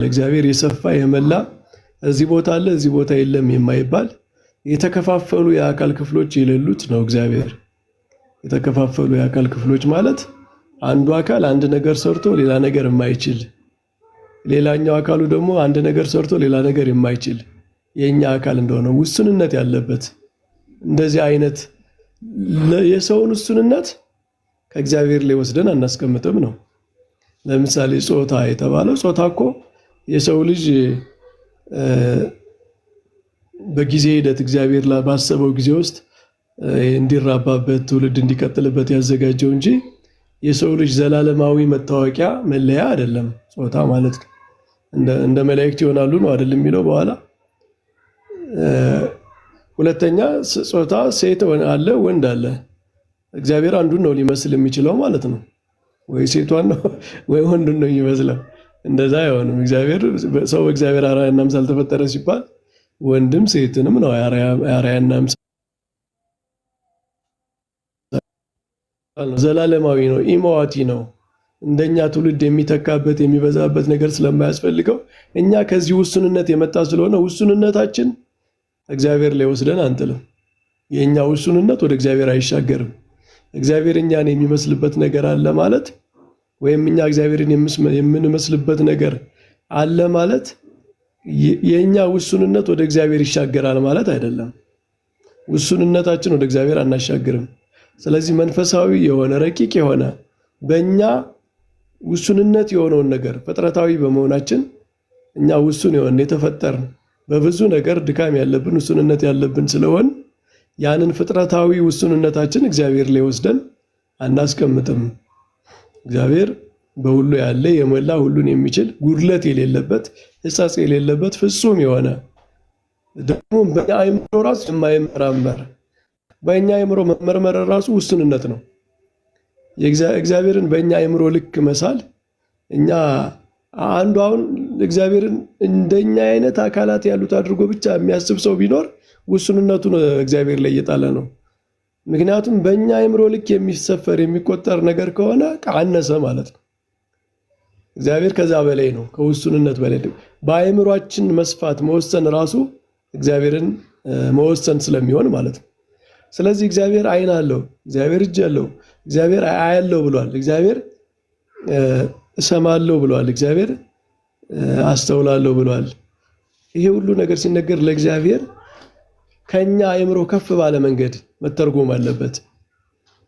እግዚአብሔር የሰፋ የመላ እዚህ ቦታ አለ እዚህ ቦታ የለም የማይባል የተከፋፈሉ የአካል ክፍሎች የሌሉት ነው እግዚአብሔር። የተከፋፈሉ የአካል ክፍሎች ማለት አንዱ አካል አንድ ነገር ሰርቶ ሌላ ነገር የማይችል፣ ሌላኛው አካሉ ደግሞ አንድ ነገር ሰርቶ ሌላ ነገር የማይችል የኛ አካል እንደሆነ ውስንነት ያለበት እንደዚህ አይነት የሰውን ውስንነት ከእግዚአብሔር ላይ ወስደን አናስቀምጥም ነው። ለምሳሌ ጾታ የተባለው ጾታ እኮ የሰው ልጅ በጊዜ ሂደት እግዚአብሔር ባሰበው ጊዜ ውስጥ እንዲራባበት ትውልድ እንዲቀጥልበት ያዘጋጀው እንጂ የሰው ልጅ ዘላለማዊ መታወቂያ መለያ አይደለም ጾታ ማለት ነው። እንደ መላእክት ይሆናሉ ነው አይደል የሚለው በኋላ። ሁለተኛ ጾታ ሴት አለ ወንድ አለ። እግዚአብሔር አንዱን ነው ሊመስል የሚችለው ማለት ነው። ወይ ሴቷን ነው ወይ ወንዱን ነው የሚመስለው። እንደዛ አይሆንም። እግዚአብሔር ሰው በእግዚአብሔር አርአያና ምሳል ተፈጠረ ሲባል ወንድም ሴትንም ነው አርአያና ምሳል። ዘላለማዊ ነው፣ ኢሞዋቲ ነው። እንደኛ ትውልድ የሚተካበት የሚበዛበት ነገር ስለማያስፈልገው እኛ ከዚህ ውሱንነት የመጣ ስለሆነ ውሱንነታችን እግዚአብሔር ላይ ወስደን አንጥልም። የኛ ውሱንነት ወደ እግዚአብሔር አይሻገርም። እግዚአብሔር እኛን የሚመስልበት ነገር አለ ማለት ወይም እኛ እግዚአብሔርን የምንመስልበት ነገር አለ ማለት የኛ ውሱንነት ወደ እግዚአብሔር ይሻገራል ማለት አይደለም። ውሱንነታችን ወደ እግዚአብሔር አናሻግርም። ስለዚህ መንፈሳዊ የሆነ ረቂቅ የሆነ በእኛ ውሱንነት የሆነውን ነገር ፍጥረታዊ በመሆናችን እኛ ውሱን የሆነ የተፈጠርን በብዙ ነገር ድካም ያለብን ውሱንነት ያለብን ስለሆን ያንን ፍጥረታዊ ውሱንነታችን እግዚአብሔር ላይ ወስደን አናስቀምጥም። እግዚአብሔር በሁሉ ያለ የሞላ ሁሉን የሚችል ጉድለት የሌለበት ሕጸጽ የሌለበት ፍጹም የሆነ ደግሞ በእኛ አእምሮ ራሱ የማይመራመር በእኛ አእምሮ መመርመር ራሱ ውሱንነት ነው። እግዚአብሔርን በእኛ አእምሮ ልክ መሳል እኛ አንዱ አሁን እግዚአብሔርን እንደኛ አይነት አካላት ያሉት አድርጎ ብቻ የሚያስብ ሰው ቢኖር ውሱንነቱን እግዚአብሔር ላይ እየጣለ ነው። ምክንያቱም በእኛ አእምሮ ልክ የሚሰፈር የሚቆጠር ነገር ከሆነ አነሰ ማለት ነው። እግዚአብሔር ከዛ በላይ ነው፣ ከውሱንነት በላይ በአእምሯችን መስፋት መወሰን ራሱ እግዚአብሔርን መወሰን ስለሚሆን ማለት ነው። ስለዚህ እግዚአብሔር ዓይን አለው፣ እግዚአብሔር እጅ አለው፣ እግዚአብሔር አያለው ብሏል፣ እግዚአብሔር እሰማለሁ ብሏል፣ እግዚአብሔር አስተውላለሁ ብሏል። ይሄ ሁሉ ነገር ሲነገር ለእግዚአብሔር ከኛ አእምሮ ከፍ ባለ መንገድ መተርጎም አለበት።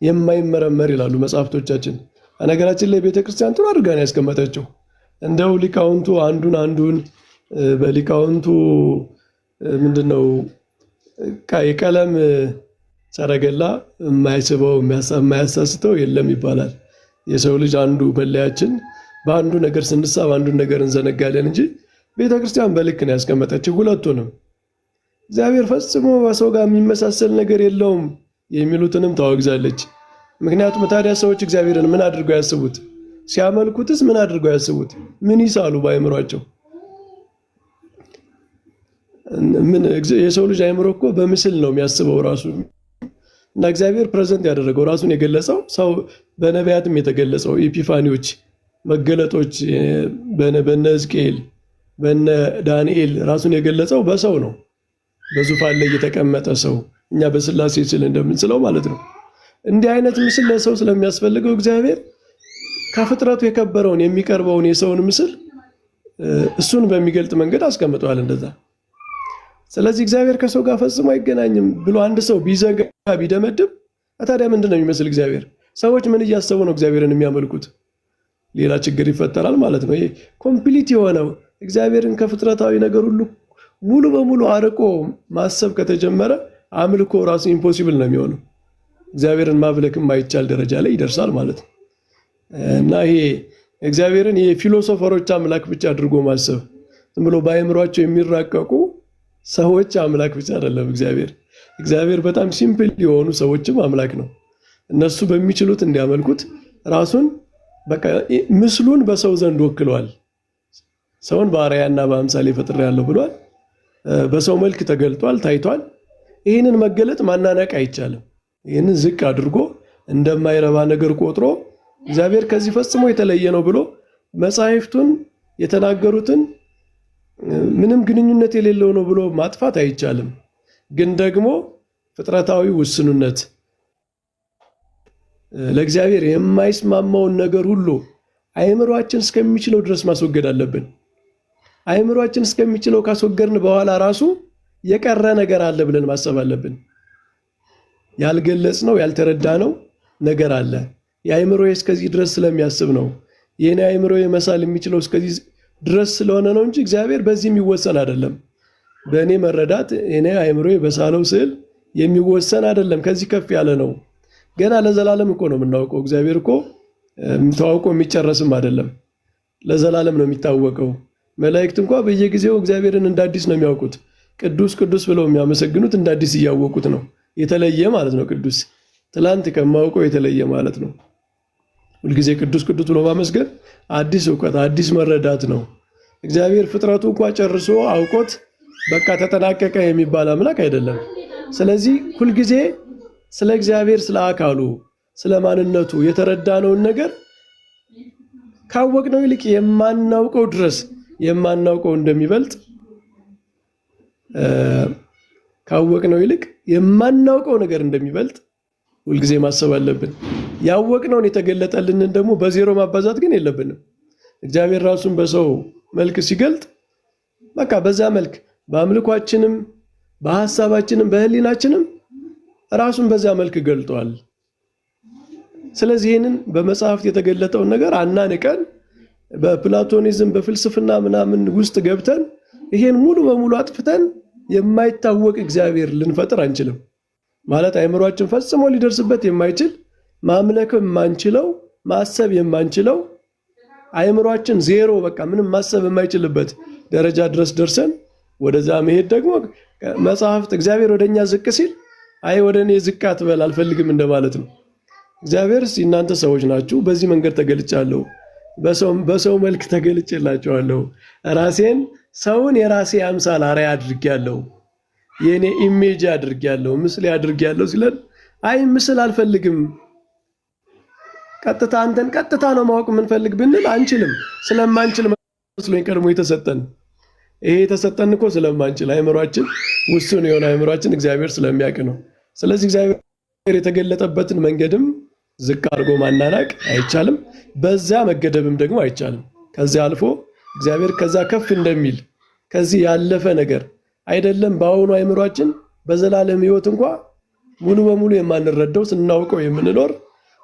የማይመረመር ይላሉ መጽሐፍቶቻችን። ነገራችን ላይ ቤተክርስቲያን ጥሩ አድርጋ ነው ያስቀመጠችው። እንደው ሊቃውንቱ አንዱን በሊቃውንቱ ምንድነው የቀለም ሰረገላ የማይስበው የማያሳስተው የለም ይባላል። የሰው ልጅ አንዱ መለያችን በአንዱ ነገር ስንሳብ አንዱን ነገር እንዘነጋለን እንጂ ቤተክርስቲያን በልክ ነው ያስቀመጠችው ሁለቱንም። እግዚአብሔር ፈጽሞ በሰው ጋር የሚመሳሰል ነገር የለውም የሚሉትንም ታወግዛለች። ምክንያቱም ታዲያ ሰዎች እግዚአብሔርን ምን አድርገው ያስቡት? ሲያመልኩትስ ምን አድርገው ያስቡት? ምን ይሳሉ በአእምሯቸው? የሰው ልጅ አእምሮ እኮ በምስል ነው የሚያስበው ራሱ። እና እግዚአብሔር ፕሬዘንት ያደረገው ራሱን የገለጸው ሰው በነቢያትም የተገለጸው ኤፒፋኒዎች መገለጦች በነ ሕዝቅኤል በነ ዳንኤል ራሱን የገለጸው በሰው ነው። በዙፋን ላይ የተቀመጠ ሰው እኛ በስላሴ ስል እንደምንስለው ማለት ነው። እንዲህ አይነት ምስል ለሰው ስለሚያስፈልገው እግዚአብሔር ከፍጥረቱ የከበረውን የሚቀርበውን የሰውን ምስል እሱን በሚገልጥ መንገድ አስቀምጧል እንደዛ። ስለዚህ እግዚአብሔር ከሰው ጋር ፈጽሞ አይገናኝም ብሎ አንድ ሰው ቢዘጋ ቢደመድም ታዲያ ምንድነው የሚመስል እግዚአብሔር? ሰዎች ምን እያሰቡ ነው እግዚአብሔርን የሚያመልኩት? ሌላ ችግር ይፈጠራል ማለት ነው። ይሄ ኮምፕሊት የሆነው እግዚአብሔርን ከፍጥረታዊ ነገር ሁሉ ሙሉ በሙሉ አርቆ ማሰብ ከተጀመረ አምልኮ ራሱ ኢምፖሲብል ነው የሚሆነው። እግዚአብሔርን ማምለክ የማይቻል ደረጃ ላይ ይደርሳል ማለት ነው። እና ይሄ እግዚአብሔርን የፊሎሶፈሮች አምላክ ብቻ አድርጎ ማሰብ ዝም ብሎ በአእምሯቸው የሚራቀቁ ሰዎች አምላክ ብቻ አይደለም እግዚአብሔር በጣም ሲምፕል የሆኑ ሰዎችም አምላክ ነው። እነሱ በሚችሉት እንዲያመልኩት ራሱን በቃ ምስሉን በሰው ዘንድ ወክሏል። ሰውን በአርአያና በአምሳሌ ፈጥሬያለሁ ብሏል። በሰው መልክ ተገልጧል፣ ታይቷል። ይህንን መገለጥ ማናነቅ አይቻልም። ይህንን ዝቅ አድርጎ እንደማይረባ ነገር ቆጥሮ እግዚአብሔር ከዚህ ፈጽሞ የተለየ ነው ብሎ መጻሕፍቱን የተናገሩትን ምንም ግንኙነት የሌለው ነው ብሎ ማጥፋት አይቻልም። ግን ደግሞ ፍጥረታዊ ውስኑነት ለእግዚአብሔር የማይስማማውን ነገር ሁሉ አእምሯችን እስከሚችለው ድረስ ማስወገድ አለብን። አእምሯችን እስከሚችለው ካስወገድን በኋላ ራሱ የቀረ ነገር አለ ብለን ማሰብ አለብን። ያልገለጽነው ያልተረዳነው ነገር አለ። የአእምሮዬ እስከዚህ ድረስ ስለሚያስብ ነው። የኔ አእምሮዬ መሳል የሚችለው እስከዚህ ድረስ ስለሆነ ነው እንጂ እግዚአብሔር በዚህ የሚወሰን አይደለም። በእኔ መረዳት እኔ አእምሮዬ በሳለው ስዕል የሚወሰን አይደለም። ከዚህ ከፍ ያለ ነው። ገና ለዘላለም እኮ ነው የምናውቀው። እግዚአብሔር እኮ ተዋውቆ የሚጨረስም አይደለም። ለዘላለም ነው የሚታወቀው። መላእክት እንኳን በየጊዜው እግዚአብሔርን እንዳዲስ ነው የሚያውቁት። ቅዱስ ቅዱስ ብለው የሚያመሰግኑት እንዳዲስ እያወቁት ነው። የተለየ ማለት ነው። ቅዱስ ትላንት ከማውቀው የተለየ ማለት ነው። ሁልጊዜ ቅዱስ ቅዱስ ብሎ ማመስገን አዲስ እውቀት፣ አዲስ መረዳት ነው። እግዚአብሔር ፍጥረቱ እንኳን ጨርሶ አውቆት በቃ ተጠናቀቀ የሚባል አምላክ አይደለም። ስለዚህ ሁልጊዜ ስለ እግዚአብሔር፣ ስለ አካሉ፣ ስለ ማንነቱ የተረዳነውን ነገር ካወቅነው ይልቅ የማናውቀው ድረስ የማናውቀው እንደሚበልጥ ካወቅነው ይልቅ የማናውቀው ነገር እንደሚበልጥ ሁልጊዜ ማሰብ አለብን። ያወቅነውን የተገለጠልንን ደግሞ በዜሮ ማባዛት ግን የለብንም። እግዚአብሔር ራሱን በሰው መልክ ሲገልጥ በቃ በዛ መልክ በአምልኳችንም በሐሳባችንም በህሊናችንም ራሱን በዛ መልክ ገልጧል። ስለዚህ ይህንን በመጽሐፍት የተገለጠውን ነገር አናንቀን በፕላቶኒዝም በፍልስፍና ምናምን ውስጥ ገብተን ይሄን ሙሉ በሙሉ አጥፍተን የማይታወቅ እግዚአብሔር ልንፈጥር አንችልም። ማለት አእምሯችን ፈጽሞ ሊደርስበት የማይችል ማምለክ የማንችለው ማሰብ የማንችለው አእምሯችን ዜሮ በቃ ምንም ማሰብ የማይችልበት ደረጃ ድረስ ደርሰን ወደዛ መሄድ ደግሞ መጽሐፍት እግዚአብሔር ወደኛ ዝቅ ሲል አይ ወደኔ ዝቅ አትበል አልፈልግም እንደማለት ነው። እግዚአብሔርስ እናንተ ሰዎች ናችሁ፣ በዚህ መንገድ ተገልጫለሁ፣ በሰው መልክ ተገልጬላችኋለሁ፣ ራሴን ሰውን የራሴ አምሳል አርአያ አድርጌያለሁ፣ የኔ ኢሜጅ አድርጌያለሁ፣ ምስል አድርጌያለሁ ሲለን አይ ምስል አልፈልግም ቀጥታ አንተን ቀጥታ ነው ማወቅ የምንፈልግ ብንል አንችልም። ስለማንችል መስሎኝ ቀድሞ የተሰጠን ይሄ የተሰጠን እኮ ስለማንችል አእምሯችን ውሱን የሆነ አእምሯችን እግዚአብሔር ስለሚያውቅ ነው። ስለዚህ እግዚአብሔር የተገለጠበትን መንገድም ዝቅ አድርጎ ማናናቅ አይቻልም። በዛ መገደብም ደግሞ አይቻልም። ከዚህ አልፎ እግዚአብሔር ከዛ ከፍ እንደሚል ከዚህ ያለፈ ነገር አይደለም። በአሁኑ አእምሯችን በዘላለም ሕይወት እንኳን ሙሉ በሙሉ የማንረዳው ስናውቀው የምንኖር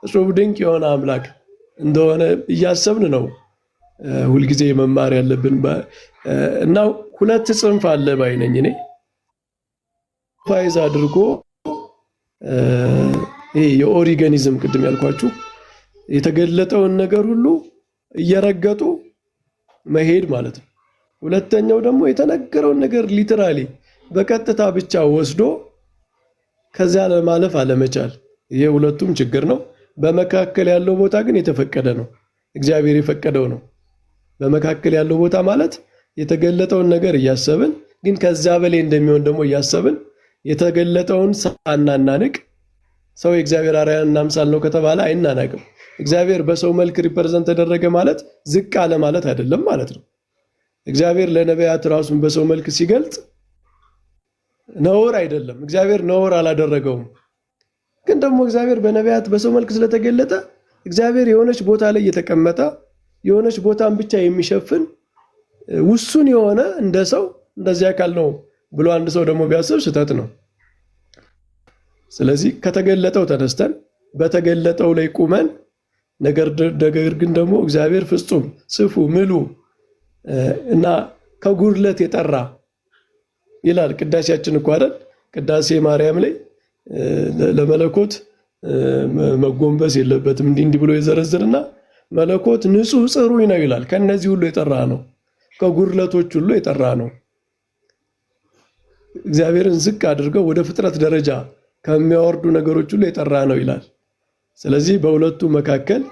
እጹብ ድንቅ የሆነ አምላክ እንደሆነ እያሰብን ነው ሁልጊዜ መማር ያለብን። እና ሁለት ጽንፍ አለ ባይነኝ እኔ ፋይዝ አድርጎ ይሄ የኦሪጋኒዝም ቅድም ያልኳችሁ የተገለጠውን ነገር ሁሉ እየረገጡ መሄድ ማለት ነው። ሁለተኛው ደግሞ የተነገረውን ነገር ሊተራሊ በቀጥታ ብቻ ወስዶ ከዚያ ለማለፍ አለመቻል። ይሄ ሁለቱም ችግር ነው። በመካከል ያለው ቦታ ግን የተፈቀደ ነው፣ እግዚአብሔር የፈቀደው ነው። በመካከል ያለው ቦታ ማለት የተገለጠውን ነገር እያሰብን ግን ከዛ በላይ እንደሚሆን ደግሞ እያሰብን የተገለጠውን ሳናናንቅ ሰው የእግዚአብሔር አርአያና አምሳል ነው ከተባለ አይናናቅም። እግዚአብሔር በሰው መልክ ሪፕሬዘንት ተደረገ ማለት ዝቅ አለ ማለት አይደለም ማለት ነው። እግዚአብሔር ለነቢያት ራሱን በሰው መልክ ሲገልጥ ነውር አይደለም። እግዚአብሔር ነውር አላደረገውም። ግን ደግሞ እግዚአብሔር በነቢያት በሰው መልክ ስለተገለጠ እግዚአብሔር የሆነች ቦታ ላይ የተቀመጠ የሆነች ቦታን ብቻ የሚሸፍን ውሱን የሆነ እንደ ሰው እንደዚህ አካል ነው ብሎ አንድ ሰው ደግሞ ቢያስብ ስህተት ነው። ስለዚህ ከተገለጠው ተነስተን በተገለጠው ላይ ቁመን ነገር ግን ደግሞ እግዚአብሔር ፍጹም ጽፉ ምሉ እና ከጉድለት የጠራ ይላል ቅዳሴያችን እኮ አይደል? ቅዳሴ ማርያም ላይ ለመለኮት መጎንበስ የለበትም እንዲህ ብሎ የዘረዝርና መለኮት ንጹህ ጽሩይ ነው ይላል። ከነዚህ ሁሉ የጠራ ነው፣ ከጉድለቶች ሁሉ የጠራ ነው። እግዚአብሔርን ዝቅ አድርገው ወደ ፍጥረት ደረጃ ከሚያወርዱ ነገሮች ሁሉ የጠራ ነው ይላል። ስለዚህ በሁለቱ መካከል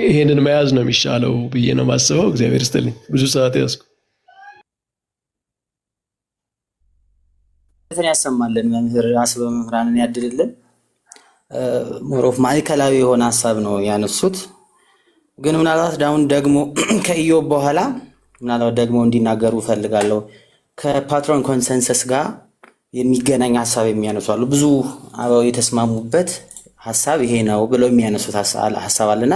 ይሄንን መያዝ ነው የሚሻለው ብዬ ነው ማስበው። እግዚአብሔር ይስጥልኝ። ብዙ ሰዓት ያዝኩ። ያሰማልን መምህር አስበ መምህራንን ያድልልን። ሞሮፍ ማዕከላዊ የሆነ ሀሳብ ነው ያነሱት። ግን ምናልባት ዳውን ደግሞ ከኢዮብ በኋላ ምናልባት ደግሞ እንዲናገሩ ፈልጋለሁ። ከፓትሮን ኮንሰንሰስ ጋር የሚገናኝ ሐሳብ የሚያነሱ አሉ። ብዙ አበው የተስማሙበት ሐሳብ ይሄ ነው ብለው የሚያነሱት ሐሳብ አለና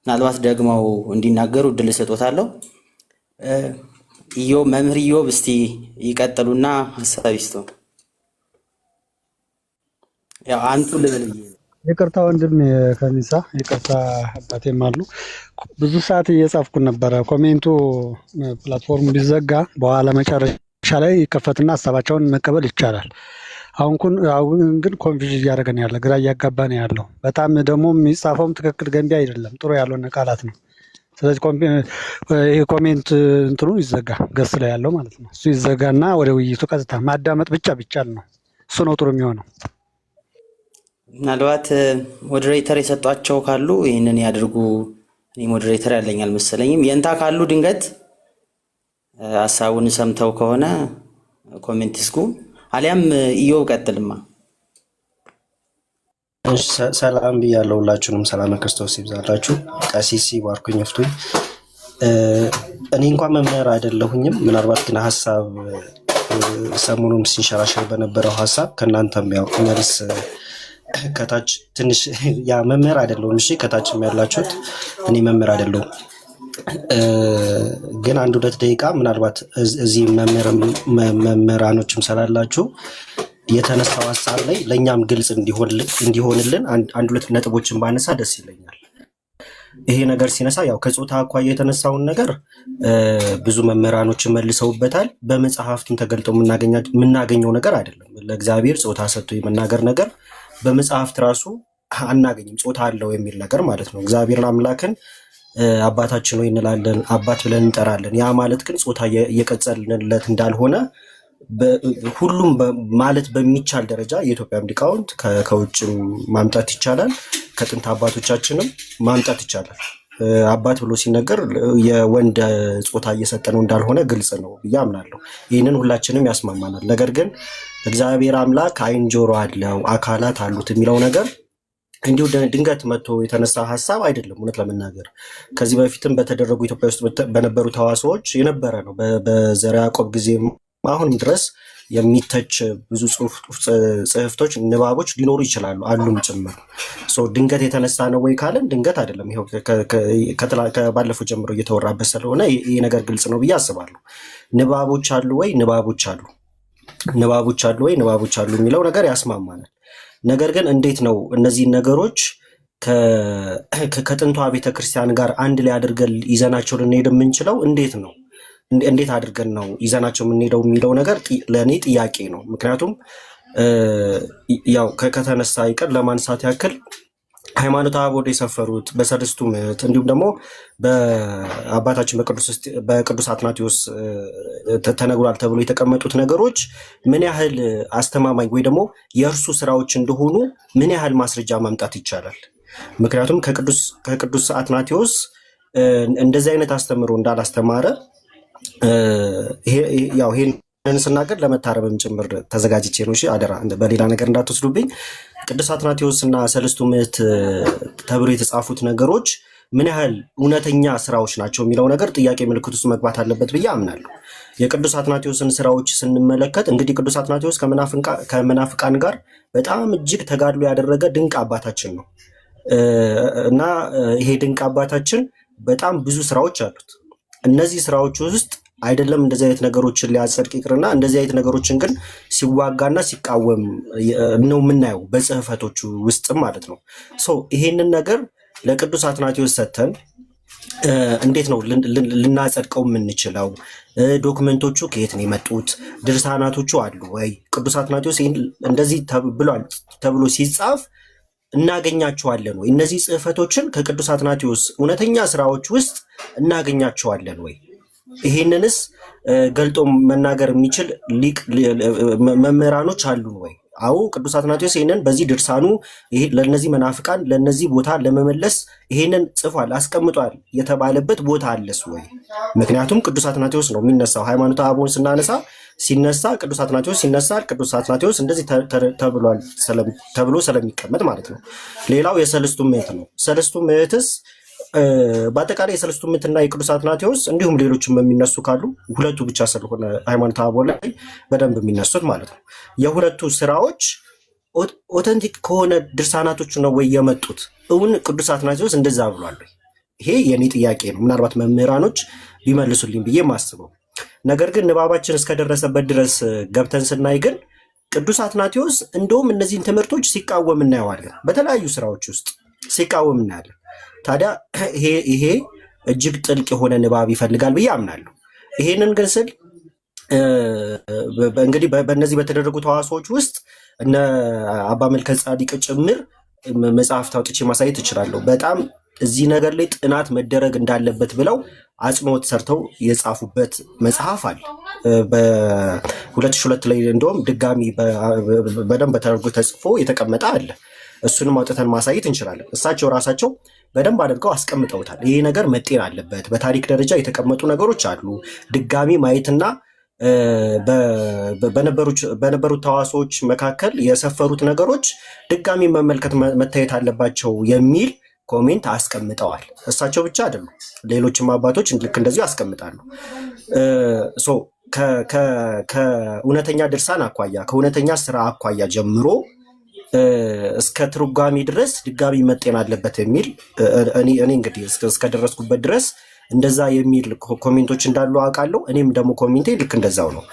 ምናልባት ደግሞ እንዲናገሩ እድል ሰጥቶታለሁ። ኢዮብ መምህር ኢዮብ እስቲ ይቀጥሉና ሐሳብ ይስጡ። ያው አንቱ ልበል። ይቅርታ ወንድም ከኒሳ ይቅርታ አባቴም አሉ። ብዙ ሰዓት እየጻፍኩ ነበረ። ኮሜንቱ ፕላትፎርም ቢዘጋ በኋላ መጨረሻ ላይ ይከፈትና ሀሳባቸውን መቀበል ይቻላል። አሁን ግን ኮንፊውዥን እያደረገን ያለ ግራ እያጋባን ያለው በጣም ደግሞ የሚጻፈውም ትክክል ገንቢ አይደለም፣ ጥሩ ያልሆነ ቃላት ነው። ስለዚህ ይሄ ኮሜንት እንትኑ ይዘጋ፣ ገስ ላይ ያለው ማለት ነው። እሱ ይዘጋና ወደ ውይይቱ ቀጥታ ማዳመጥ ብቻ ቢቻል ነው እሱ ነው ጥሩ የሚሆነው። ምናልባት ሞዴሬተር የሰጧቸው ካሉ ይህንን ያድርጉ። እኔ ሞዴሬተር ያለኝ አልመሰለኝም። የንታ ካሉ ድንገት ሀሳቡን ሰምተው ከሆነ ኮሜንት ይስጉ፣ አሊያም ኢዮብ ቀጥልማ። ሰላም ብያለሁ ሁላችሁንም፣ ሰላም ክርስቶስ ይብዛላችሁ። ቀሲስ ባርኩኝ ፍቱኝ። እኔ እንኳን መምህር አይደለሁኝም። ምናልባት ግን ሀሳብ ሰሞኑን ሲንሸራሸር በነበረው ሀሳብ ከእናንተም ያው መልስ ከታች ትንሽ ያ መምህር አይደለሁም። እሺ ከታችም ያላችሁት እኔ መምህር አይደለሁም። ግን አንድ ሁለት ደቂቃ ምናልባት እዚህ መምህራኖችም ስላላችሁ የተነሳው ሀሳብ ላይ ለእኛም ግልጽ እንዲሆንልን አንድ ሁለት ነጥቦችን ባነሳ ደስ ይለኛል። ይሄ ነገር ሲነሳ ያው ከጾታ አኳያ የተነሳውን ነገር ብዙ መምህራኖችን መልሰውበታል። በመጽሐፍትም ተገልጦ የምናገኘው ነገር አይደለም። ለእግዚአብሔር ጾታ ሰጥቶ የመናገር ነገር በመጽሐፍት ራሱ አናገኝም። ጾታ አለው የሚል ነገር ማለት ነው። እግዚአብሔርን አምላክን አባታችን ሆይ እንላለን፣ አባት ብለን እንጠራለን። ያ ማለት ግን ጾታ እየቀጸልንለት እንዳልሆነ ሁሉም ማለት በሚቻል ደረጃ የኢትዮጵያም ሊቃውንት ከውጭም ማምጣት ይቻላል፣ ከጥንት አባቶቻችንም ማምጣት ይቻላል። አባት ብሎ ሲነገር የወንድ ጾታ እየሰጠ ነው እንዳልሆነ ግልጽ ነው ብዬ አምናለሁ። ይህንን ሁላችንም ያስማማናል። ነገር ግን እግዚአብሔር አምላክ ዓይን ጆሮ አለው አካላት አሉት የሚለው ነገር እንዲሁ ድንገት መጥቶ የተነሳ ሀሳብ አይደለም። እውነት ለመናገር ከዚህ በፊትም በተደረጉ ኢትዮጵያ ውስጥ በነበሩ ተዋስኦዎች የነበረ ነው። በዘርዓ ያዕቆብ ጊዜም አሁንም ድረስ የሚተች ብዙ ጽሕፍቶች፣ ንባቦች ሊኖሩ ይችላሉ አሉም ጭምር። ድንገት የተነሳ ነው ወይ ካለን ድንገት አይደለም። ይኸው ከባለፈው ጀምሮ እየተወራበት ስለሆነ ይህ ነገር ግልጽ ነው ብዬ አስባለሁ። ንባቦች አሉ ወይ? ንባቦች አሉ። ንባቦች አሉ ወይ? ንባቦች አሉ የሚለው ነገር ያስማማናል። ነገር ግን እንዴት ነው እነዚህን ነገሮች ከጥንቷ ቤተክርስቲያን ጋር አንድ ላይ አድርገን ይዘናቸው ልንሄድ የምንችለው? እንዴት አድርገን ነው ይዘናቸው የምንሄደው የሚለው ነገር ለእኔ ጥያቄ ነው። ምክንያቱም ያው ከተነሳ ይቀር ለማንሳት ያክል ሃይማኖተ አበው የሰፈሩት በሰለስቱ ምዕት እንዲሁም ደግሞ በአባታችን በቅዱስ አትናቴዎስ ተነግሯል ተብሎ የተቀመጡት ነገሮች ምን ያህል አስተማማኝ ወይ ደግሞ የእርሱ ስራዎች እንደሆኑ ምን ያህል ማስረጃ ማምጣት ይቻላል? ምክንያቱም ከቅዱስ አትናቴዎስ እንደዚህ አይነት አስተምሮ እንዳላስተማረ ይሄን ስናገር ለመታረምም ጭምር ተዘጋጅቼ ነው። እሺ አደራ በሌላ ነገር እንዳትወስዱብኝ። ቅዱስ አትናቴዎስ እና ሰለስቱ ምዕት ተብሎ የተጻፉት ነገሮች ምን ያህል እውነተኛ ስራዎች ናቸው የሚለው ነገር ጥያቄ ምልክት ውስጥ መግባት አለበት ብዬ አምናለሁ። የቅዱስ አትናቴዎስን ስራዎች ስንመለከት እንግዲህ ቅዱስ አትናቴዎስ ከመናፍቃን ጋር በጣም እጅግ ተጋድሎ ያደረገ ድንቅ አባታችን ነው እና ይሄ ድንቅ አባታችን በጣም ብዙ ስራዎች አሉት። እነዚህ ስራዎች ውስጥ አይደለም እንደዚህ አይነት ነገሮችን ሊያጸድቅ ይቅርና እንደዚህ አይነት ነገሮችን ግን ሲዋጋና ሲቃወም ነው የምናየው በጽሕፈቶቹ ውስጥም ማለት ነው። ይሄንን ነገር ለቅዱስ አትናቴዎስ ሰጥተን እንዴት ነው ልናጸድቀው የምንችለው? ዶክመንቶቹ ከየት ነው የመጡት? ድርሳናቶቹ አሉ ወይ? ቅዱስ አትናቴዎስ እንደዚህ ተብሎ ሲጻፍ እናገኛቸዋለን ወይ? እነዚህ ጽሕፈቶችን ከቅዱስ አትናቴዎስ እውነተኛ ስራዎች ውስጥ እናገኛቸዋለን ወይ? ይሄንንስ ገልጦ መናገር የሚችል ሊቅ መምህራኖች አሉን ወይ? አዎ ቅዱስ አትናቴዎስ ይሄንን በዚህ ድርሳኑ ለነዚህ መናፍቃን ለነዚህ ቦታ ለመመለስ ይሄንን ጽፏል አስቀምጧል የተባለበት ቦታ አለስ ወይ? ምክንያቱም ቅዱስ አትናቴዎስ ነው የሚነሳው። ሃይማኖተ አበውን ስናነሳ ሲነሳ ቅዱስ አትናቴዎስ ይነሳል። ቅዱስ አትናቴዎስ እንደዚህ ተብሎ ስለሚቀመጥ ማለት ነው። ሌላው የሰለስቱ ምዕት ነው። ሰለስቱ ምዕትስ በአጠቃላይ የሰለስቱ ምዕትና የቅዱስ አትናቴዎስ እንዲሁም ሌሎችም የሚነሱ ካሉ ሁለቱ ብቻ ስለሆነ ሃይማኖተ አበው ላይ በደንብ የሚነሱት ማለት ነው። የሁለቱ ስራዎች ኦተንቲክ ከሆነ ድርሳናቶቹ ነው ወይ የመጡት? እውን ቅዱስ አትናቴዎስ እንደዛ ብሏል? ይሄ የኔ ጥያቄ ነው። ምናልባት መምህራኖች ቢመልሱልኝ ብዬ ማስበው ነገር ግን ንባባችን እስከደረሰበት ድረስ ገብተን ስናይ ግን ቅዱስ አትናቴዎስ እንደውም እነዚህን ትምህርቶች ሲቃወም እናየዋለን። በተለያዩ ስራዎች ውስጥ ሲቃወም እናያለን። ታዲያ ይሄ እጅግ ጥልቅ የሆነ ንባብ ይፈልጋል ብዬ አምናለሁ። ይሄንን ግን ስል እንግዲህ በእነዚህ በተደረጉ ተዋሶዎች ውስጥ እነ አባ መልከ ጻዲቅ ጭምር መጽሐፍት አውጥቼ ማሳየት እችላለሁ። በጣም እዚህ ነገር ላይ ጥናት መደረግ እንዳለበት ብለው አጽንኦት ሰርተው የጻፉበት መጽሐፍ አለ። በ2002 ላይ እንደውም ድጋሚ በደንብ ተደርጎ ተጽፎ የተቀመጠ አለ። እሱንም አውጥተን ማሳየት እንችላለን። እሳቸው ራሳቸው በደንብ አድርገው አስቀምጠውታል። ይሄ ነገር መጤን አለበት። በታሪክ ደረጃ የተቀመጡ ነገሮች አሉ። ድጋሚ ማየትና በነበሩት ተዋሶዎች መካከል የሰፈሩት ነገሮች ድጋሚ መመልከት መታየት አለባቸው የሚል ኮሜንት አስቀምጠዋል። እሳቸው ብቻ አይደሉም፣ ሌሎችም አባቶች ልክ እንደዚሁ ያስቀምጣሉ። ከእውነተኛ ድርሳን አኳያ ከእውነተኛ ስራ አኳያ ጀምሮ እስከ ትርጓሜ ድረስ ድጋሚ መጤን አለበት የሚል እኔ እንግዲህ እስከደረስኩበት ድረስ እንደዛ የሚል ኮሜንቶች እንዳሉ አውቃለሁ። እኔም ደግሞ ኮሜንቴ ልክ እንደዛው ነው።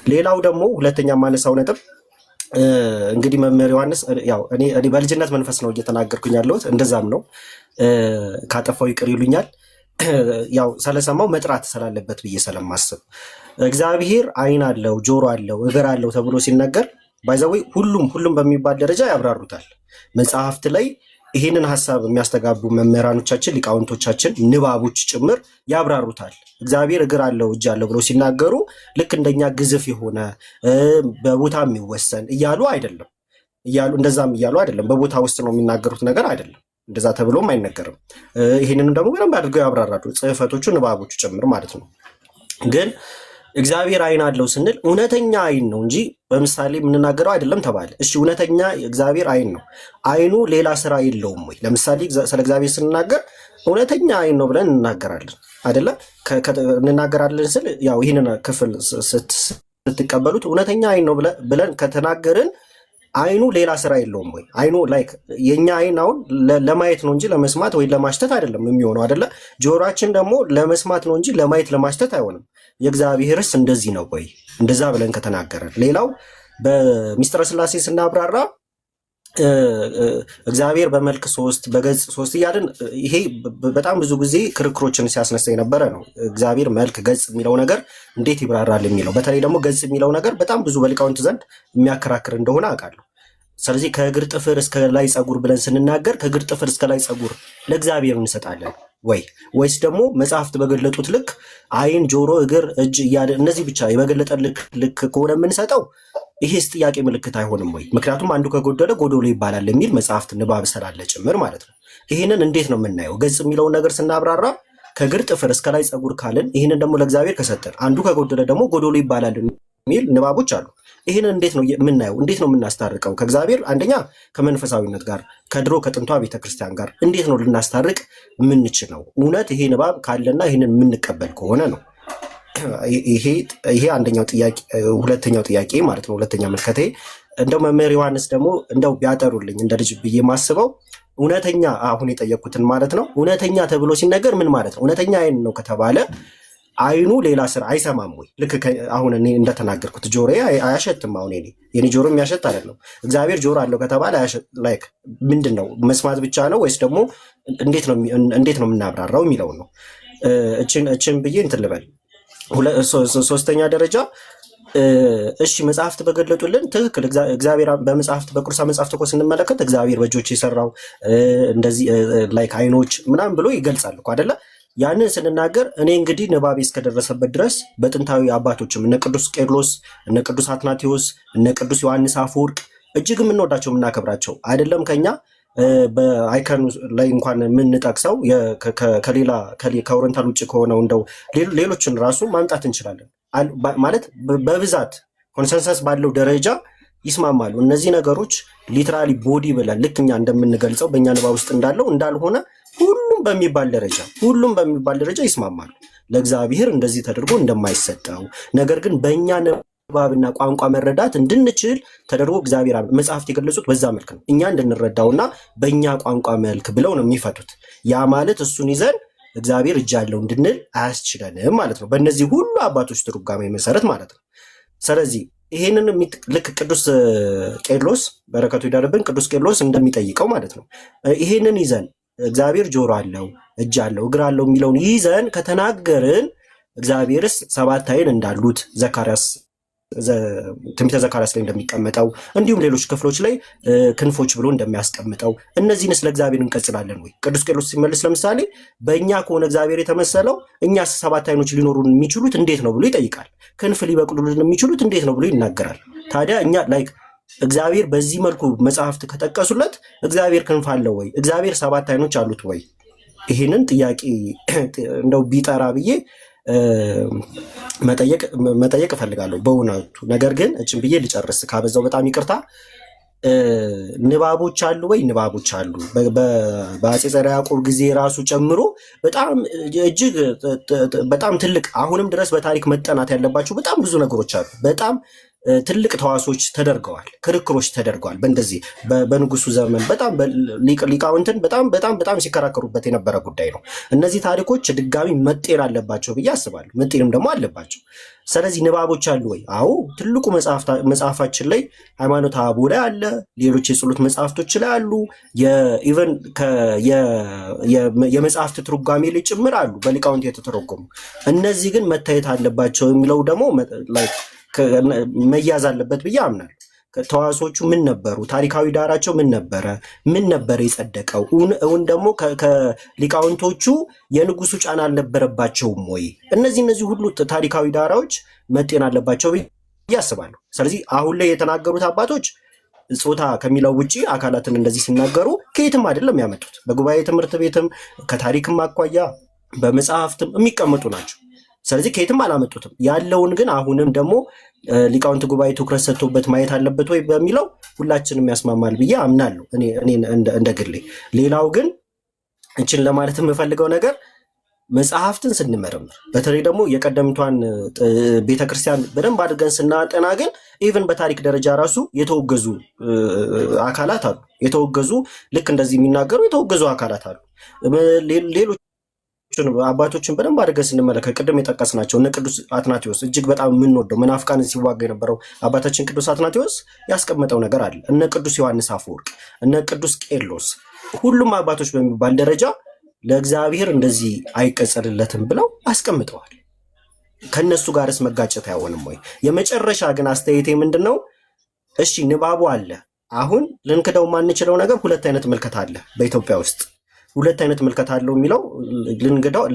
ሌላው ደግሞ ሁለተኛ ማነሳው ነጥብ እንግዲህ መምህር ዮሐንስ ያው እኔ በልጅነት መንፈስ ነው እየተናገርኩኝ ያለሁት፣ እንደዛም ነው። ካጠፋው ይቅር ይሉኛል። ያው ስለሰማው መጥራት ስላለበት ብዬ ስለማስብ እግዚአብሔር ዓይን አለው፣ ጆሮ አለው፣ እግር አለው ተብሎ ሲነገር ባይዘዌ ሁሉም በሚባል ደረጃ ያብራሩታል መጽሐፍት ላይ። ይህንን ሀሳብ የሚያስተጋቡ መምህራኖቻችን ሊቃውንቶቻችን ንባቦች ጭምር ያብራሩታል። እግዚአብሔር እግር አለው እጅ አለው ብለው ሲናገሩ ልክ እንደኛ ግዝፍ የሆነ በቦታ የሚወሰን እያሉ አይደለም እንደዛም እያሉ አይደለም። በቦታ ውስጥ ነው የሚናገሩት ነገር አይደለም። እንደዛ ተብሎም አይነገርም። ይህንንም ደግሞ በደንብ አድርገው ያብራራሉ፣ ጽሕፈቶቹ ንባቦቹ ጭምር ማለት ነው። ግን እግዚአብሔር ዓይን አለው ስንል እውነተኛ ዓይን ነው እንጂ በምሳሌ የምንናገረው አይደለም ተባለ። እሺ እውነተኛ እግዚአብሔር ዓይን ነው። ዓይኑ ሌላ ስራ የለውም ወይ? ለምሳሌ ስለ እግዚአብሔር ስንናገር እውነተኛ ዓይን ነው ብለን እንናገራለን አይደለ? እንናገራለን ስል ያው ይህንን ክፍል ስትቀበሉት እውነተኛ ዓይን ነው ብለን ከተናገርን ዓይኑ ሌላ ስራ የለውም ወይ? ዓይኑ ላይክ የኛ ዓይን አሁን ለማየት ነው እንጂ ለመስማት ወይ ለማሽተት አይደለም የሚሆነው አይደለ? ጆሮአችን ደግሞ ለመስማት ነው እንጂ ለማየት ለማሽተት አይሆንም። የእግዚአብሔርስ እንደዚህ ነው ወይ? እንደዛ ብለን ከተናገረን ሌላው በሚስጥረ ሥላሴ ስናብራራ እግዚአብሔር በመልክ 3 በገጽ 3 እያልን ይሄ በጣም ብዙ ጊዜ ክርክሮችን ሲያስነሳ የነበረ ነው። እግዚአብሔር መልክ ገጽ የሚለው ነገር እንዴት ይብራራል የሚለው በተለይ ደግሞ ገጽ የሚለው ነገር በጣም ብዙ በሊቃውንት ዘንድ የሚያከራክር እንደሆነ አውቃለሁ። ስለዚህ ከእግር ጥፍር እስከ ላይ ፀጉር ብለን ስንናገር ከእግር ጥፍር እስከ ላይ ፀጉር ለእግዚአብሔር እንሰጣለን ወይስ ደግሞ መጽሐፍት በገለጡት ልክ ዓይን፣ ጆሮ፣ እግር፣ እጅ እያለ እነዚህ ብቻ የበገለጠ ልክ ከሆነ የምንሰጠው ይሄስ ጥያቄ ምልክት አይሆንም ወይ? ምክንያቱም አንዱ ከጎደለ ጎዶሎ ይባላል የሚል መጽሐፍት ንባብ ስላለ ጭምር ማለት ነው። ይህንን እንዴት ነው የምናየው? ገጽ የሚለውን ነገር ስናብራራ ከእግር ጥፍር እስከ ላይ ፀጉር ካልን ይህንን ደግሞ ለእግዚአብሔር ከሰጠን አንዱ ከጎደለ ደግሞ ጎዶሎ ይባላል የሚል ንባቦች አሉ። ይህንን እንዴት ነው የምናየው? እንዴት ነው የምናስታርቀው? ከእግዚአብሔር አንደኛ ከመንፈሳዊነት ጋር ከድሮ ከጥንቷ ቤተክርስቲያን ጋር እንዴት ነው ልናስታርቅ የምንችለው? እውነት ይሄ ንባብ ካለና ይህንን የምንቀበል ከሆነ ነው። ይሄ አንደኛው ጥያቄ። ሁለተኛው ጥያቄ ማለት ነው፣ ሁለተኛ መልከቴ እንደው መምህር ዮሐንስ ደግሞ እንደው ቢያጠሩልኝ እንደ ልጅ ብዬ ማስበው እውነተኛ አሁን የጠየቅኩትን ማለት ነው። እውነተኛ ተብሎ ሲነገር ምን ማለት ነው? እውነተኛ ዓይን ነው ከተባለ ዓይኑ ሌላ ስራ አይሰማም ወይ? ልክ አሁን እኔ እንደተናገርኩት ጆሮዬ አያሸትም። አሁን የኔ ጆሮ የሚያሸት አይደለም። እግዚአብሔር ጆሮ አለው ከተባለ ላይክ ምንድን ነው መስማት ብቻ ነው ወይስ ደግሞ እንዴት ነው የምናብራራው የሚለውን ነው። እችን ብዬ እንትን ልበል። ሶስተኛ ደረጃ እሺ መጽሐፍት በገለጡልን ትክክል። እግዚአብሔር በመጽሐፍት በቅዱሳን መጽሐፍት እኮ ስንመለከት እግዚአብሔር በእጆች የሰራው እንደዚህ ላይክ ዓይኖች ምናምን ብሎ ይገልጻል እኮ አይደለ? ያንን ስንናገር እኔ እንግዲህ ንባቤ እስከደረሰበት ድረስ በጥንታዊ አባቶችም እነ ቅዱስ ቄርሎስ፣ እነ ቅዱስ አትናቴዎስ፣ እነ ቅዱስ ዮሐንስ አፈወርቅ እጅግ የምንወዳቸው የምናከብራቸው አይደለም ከኛ በአይከኑ ላይ እንኳን የምንጠቅሰው ከሌላ ከኦሪንታል ውጭ ከሆነው እንደው ሌሎችን ራሱ ማምጣት እንችላለን። ማለት በብዛት ኮንሰንሰስ ባለው ደረጃ ይስማማሉ። እነዚህ ነገሮች ሊትራሊ ቦዲ ብለን ልክ እኛ እንደምንገልጸው በእኛ ንባብ ውስጥ እንዳለው እንዳልሆነ ሁሉም በሚባል ደረጃ ይስማማሉ ለእግዚአብሔር እንደዚህ ተደርጎ እንደማይሰጠው። ነገር ግን በእኛ ንባብና ቋንቋ መረዳት እንድንችል ተደርጎ እግዚአብሔር መጽሐፍት የገለጹት በዛ መልክ ነው፣ እኛ እንድንረዳውና በእኛ ቋንቋ መልክ ብለው ነው የሚፈቱት። ያ ማለት እሱን ይዘን እግዚአብሔር እጅ አለው እንድንል አያስችለንም ማለት ነው፣ በእነዚህ ሁሉ አባቶች ትርጓሜ መሰረት ማለት ነው። ስለዚህ ይሄንን ልክ ቅዱስ ቄርሎስ በረከቱ ይደርብን፣ ቅዱስ ቄርሎስ እንደሚጠይቀው ማለት ነው ይሄንን ይዘን እግዚአብሔር ጆሮ አለው እጅ አለው እግር አለው የሚለውን ይዘን ከተናገርን እግዚአብሔርስ 7 ዓይን እንዳሉት ዘካርያስ ትንቢተ ዘካርያስ ላይ እንደሚቀመጠው እንዲሁም ሌሎች ክፍሎች ላይ ክንፎች ብሎ እንደሚያስቀምጠው እነዚህንስ ለእግዚአብሔር እንቀጽላለን ወይ? ቅዱስ ቄርሎስ ሲመልስ ለምሳሌ በእኛ ከሆነ እግዚአብሔር የተመሰለው እኛስ 7 ዓይኖች ሊኖሩን የሚችሉት እንዴት ነው ብሎ ይጠይቃል። ክንፍ ሊበቅሉልን የሚችሉት እንዴት ነው ብሎ ይናገራል። ታዲያ እኛ እግዚአብሔር በዚህ መልኩ መጽሐፍት ከጠቀሱለት እግዚአብሔር ክንፍ አለው ወይ? እግዚአብሔር 7 ዓይኖች አሉት ወይ? ይህንን ጥያቄ እንደው ቢጠራ ብዬ መጠየቅ እፈልጋለሁ በእውነቱ። ነገር ግን እችን ብዬ ልጨርስ ካበዛው በጣም ይቅርታ። ንባቦች አሉ ወይ? ንባቦች አሉ። በአፄ ዘርዓ ያዕቆብ ጊዜ ራሱ ጨምሮ በጣም እጅግ በጣም ትልቅ አሁንም ድረስ በታሪክ መጠናት ያለባቸው በጣም ብዙ ነገሮች አሉ። በጣም ትልቅ ተዋሶች ተደርገዋል፣ ክርክሮች ተደርገዋል። በእንደዚህ በንጉሱ ዘመን በጣም ሊቃውንትን በጣም ሲከራከሩበት የነበረ ጉዳይ ነው። እነዚህ ታሪኮች ድጋሚ መጤን አለባቸው ብዬ አስባለሁ። መጤንም ደግሞ አለባቸው። ስለዚህ ንባቦች አሉ ወይ? አዎ፣ ትልቁ መጽሐፋችን ላይ ሃይማኖተ አበው ላይ አለ፣ ሌሎች የጸሎት መጽሐፍቶች ላይ አሉ፣ ኢቨን የመጽሐፍት ትርጓሜ ላይ ጭምር አሉ በሊቃውንት የተተረጎሙ። እነዚህ ግን መታየት አለባቸው የሚለው ደግሞ መያዝ አለበት ብዬ አምናለሁ። ተዋሶቹ ምን ነበሩ? ታሪካዊ ዳራቸው ምን ነበረ? ምን ነበረ የጸደቀው? እውን ደግሞ ከሊቃውንቶቹ የንጉሱ ጫና አልነበረባቸውም ወይ? እነዚህ ሁሉ ታሪካዊ ዳራዎች መጤን አለባቸው ብዬ አስባለሁ። ስለዚህ አሁን ላይ የተናገሩት አባቶች ጾታ ከሚለው ውጪ አካላትን እንደዚህ ሲናገሩ ከየትም አይደለም ያመጡት። በጉባኤ ትምህርት ቤትም ከታሪክም አኳያ በመጽሐፍትም የሚቀመጡ ናቸው። ስለዚህ ከየትም አላመጡትም። ያለውን ግን አሁንም ደግሞ ሊቃውንት ጉባኤ ትኩረት ሰጥቶበት ማየት አለበት ወይ በሚለው ሁላችንም ያስማማል ብዬ አምናለሁ እኔ እንደ ግሌ። ሌላው ግን እንችን ለማለት የምፈልገው ነገር መጽሐፍትን ስንመረምር በተለይ ደግሞ የቀደምቷን ቤተክርስቲያን በደንብ አድርገን ስናጠና ግን ኢቭን በታሪክ ደረጃ ራሱ የተወገዙ አካላት አሉ። የተወገዙ ልክ እንደዚህ የሚናገሩ የተወገዙ አካላት አሉ። ሌሎች አባቶችን በደንብ አድርገን ስንመለከት ቅድም የጠቀስናቸው እነ ቅዱስ አትናቴዎስ እጅግ በጣም የምንወደው መናፍቃንን ሲዋጋ የነበረው አባታችን ቅዱስ አትናቴዎስ ያስቀመጠው ነገር አለ። እነ ቅዱስ ዮሐንስ አፈወርቅ፣ እነ ቅዱስ ቄርሎስ ሁሉም አባቶች በሚባል ደረጃ ለእግዚአብሔር እንደዚህ አይቀጸልለትም ብለው አስቀምጠዋል። ከነሱ ጋርስ መጋጨት አይሆንም ወይ? የመጨረሻ ግን አስተያየቴ ምንድን ነው? እሺ ንባቡ አለ። አሁን ልንክደው የማንችለው ነገር 2 አይነት ምልከታ አለ በኢትዮጵያ ውስጥ 2 አይነት ምልከታ አለው የሚለው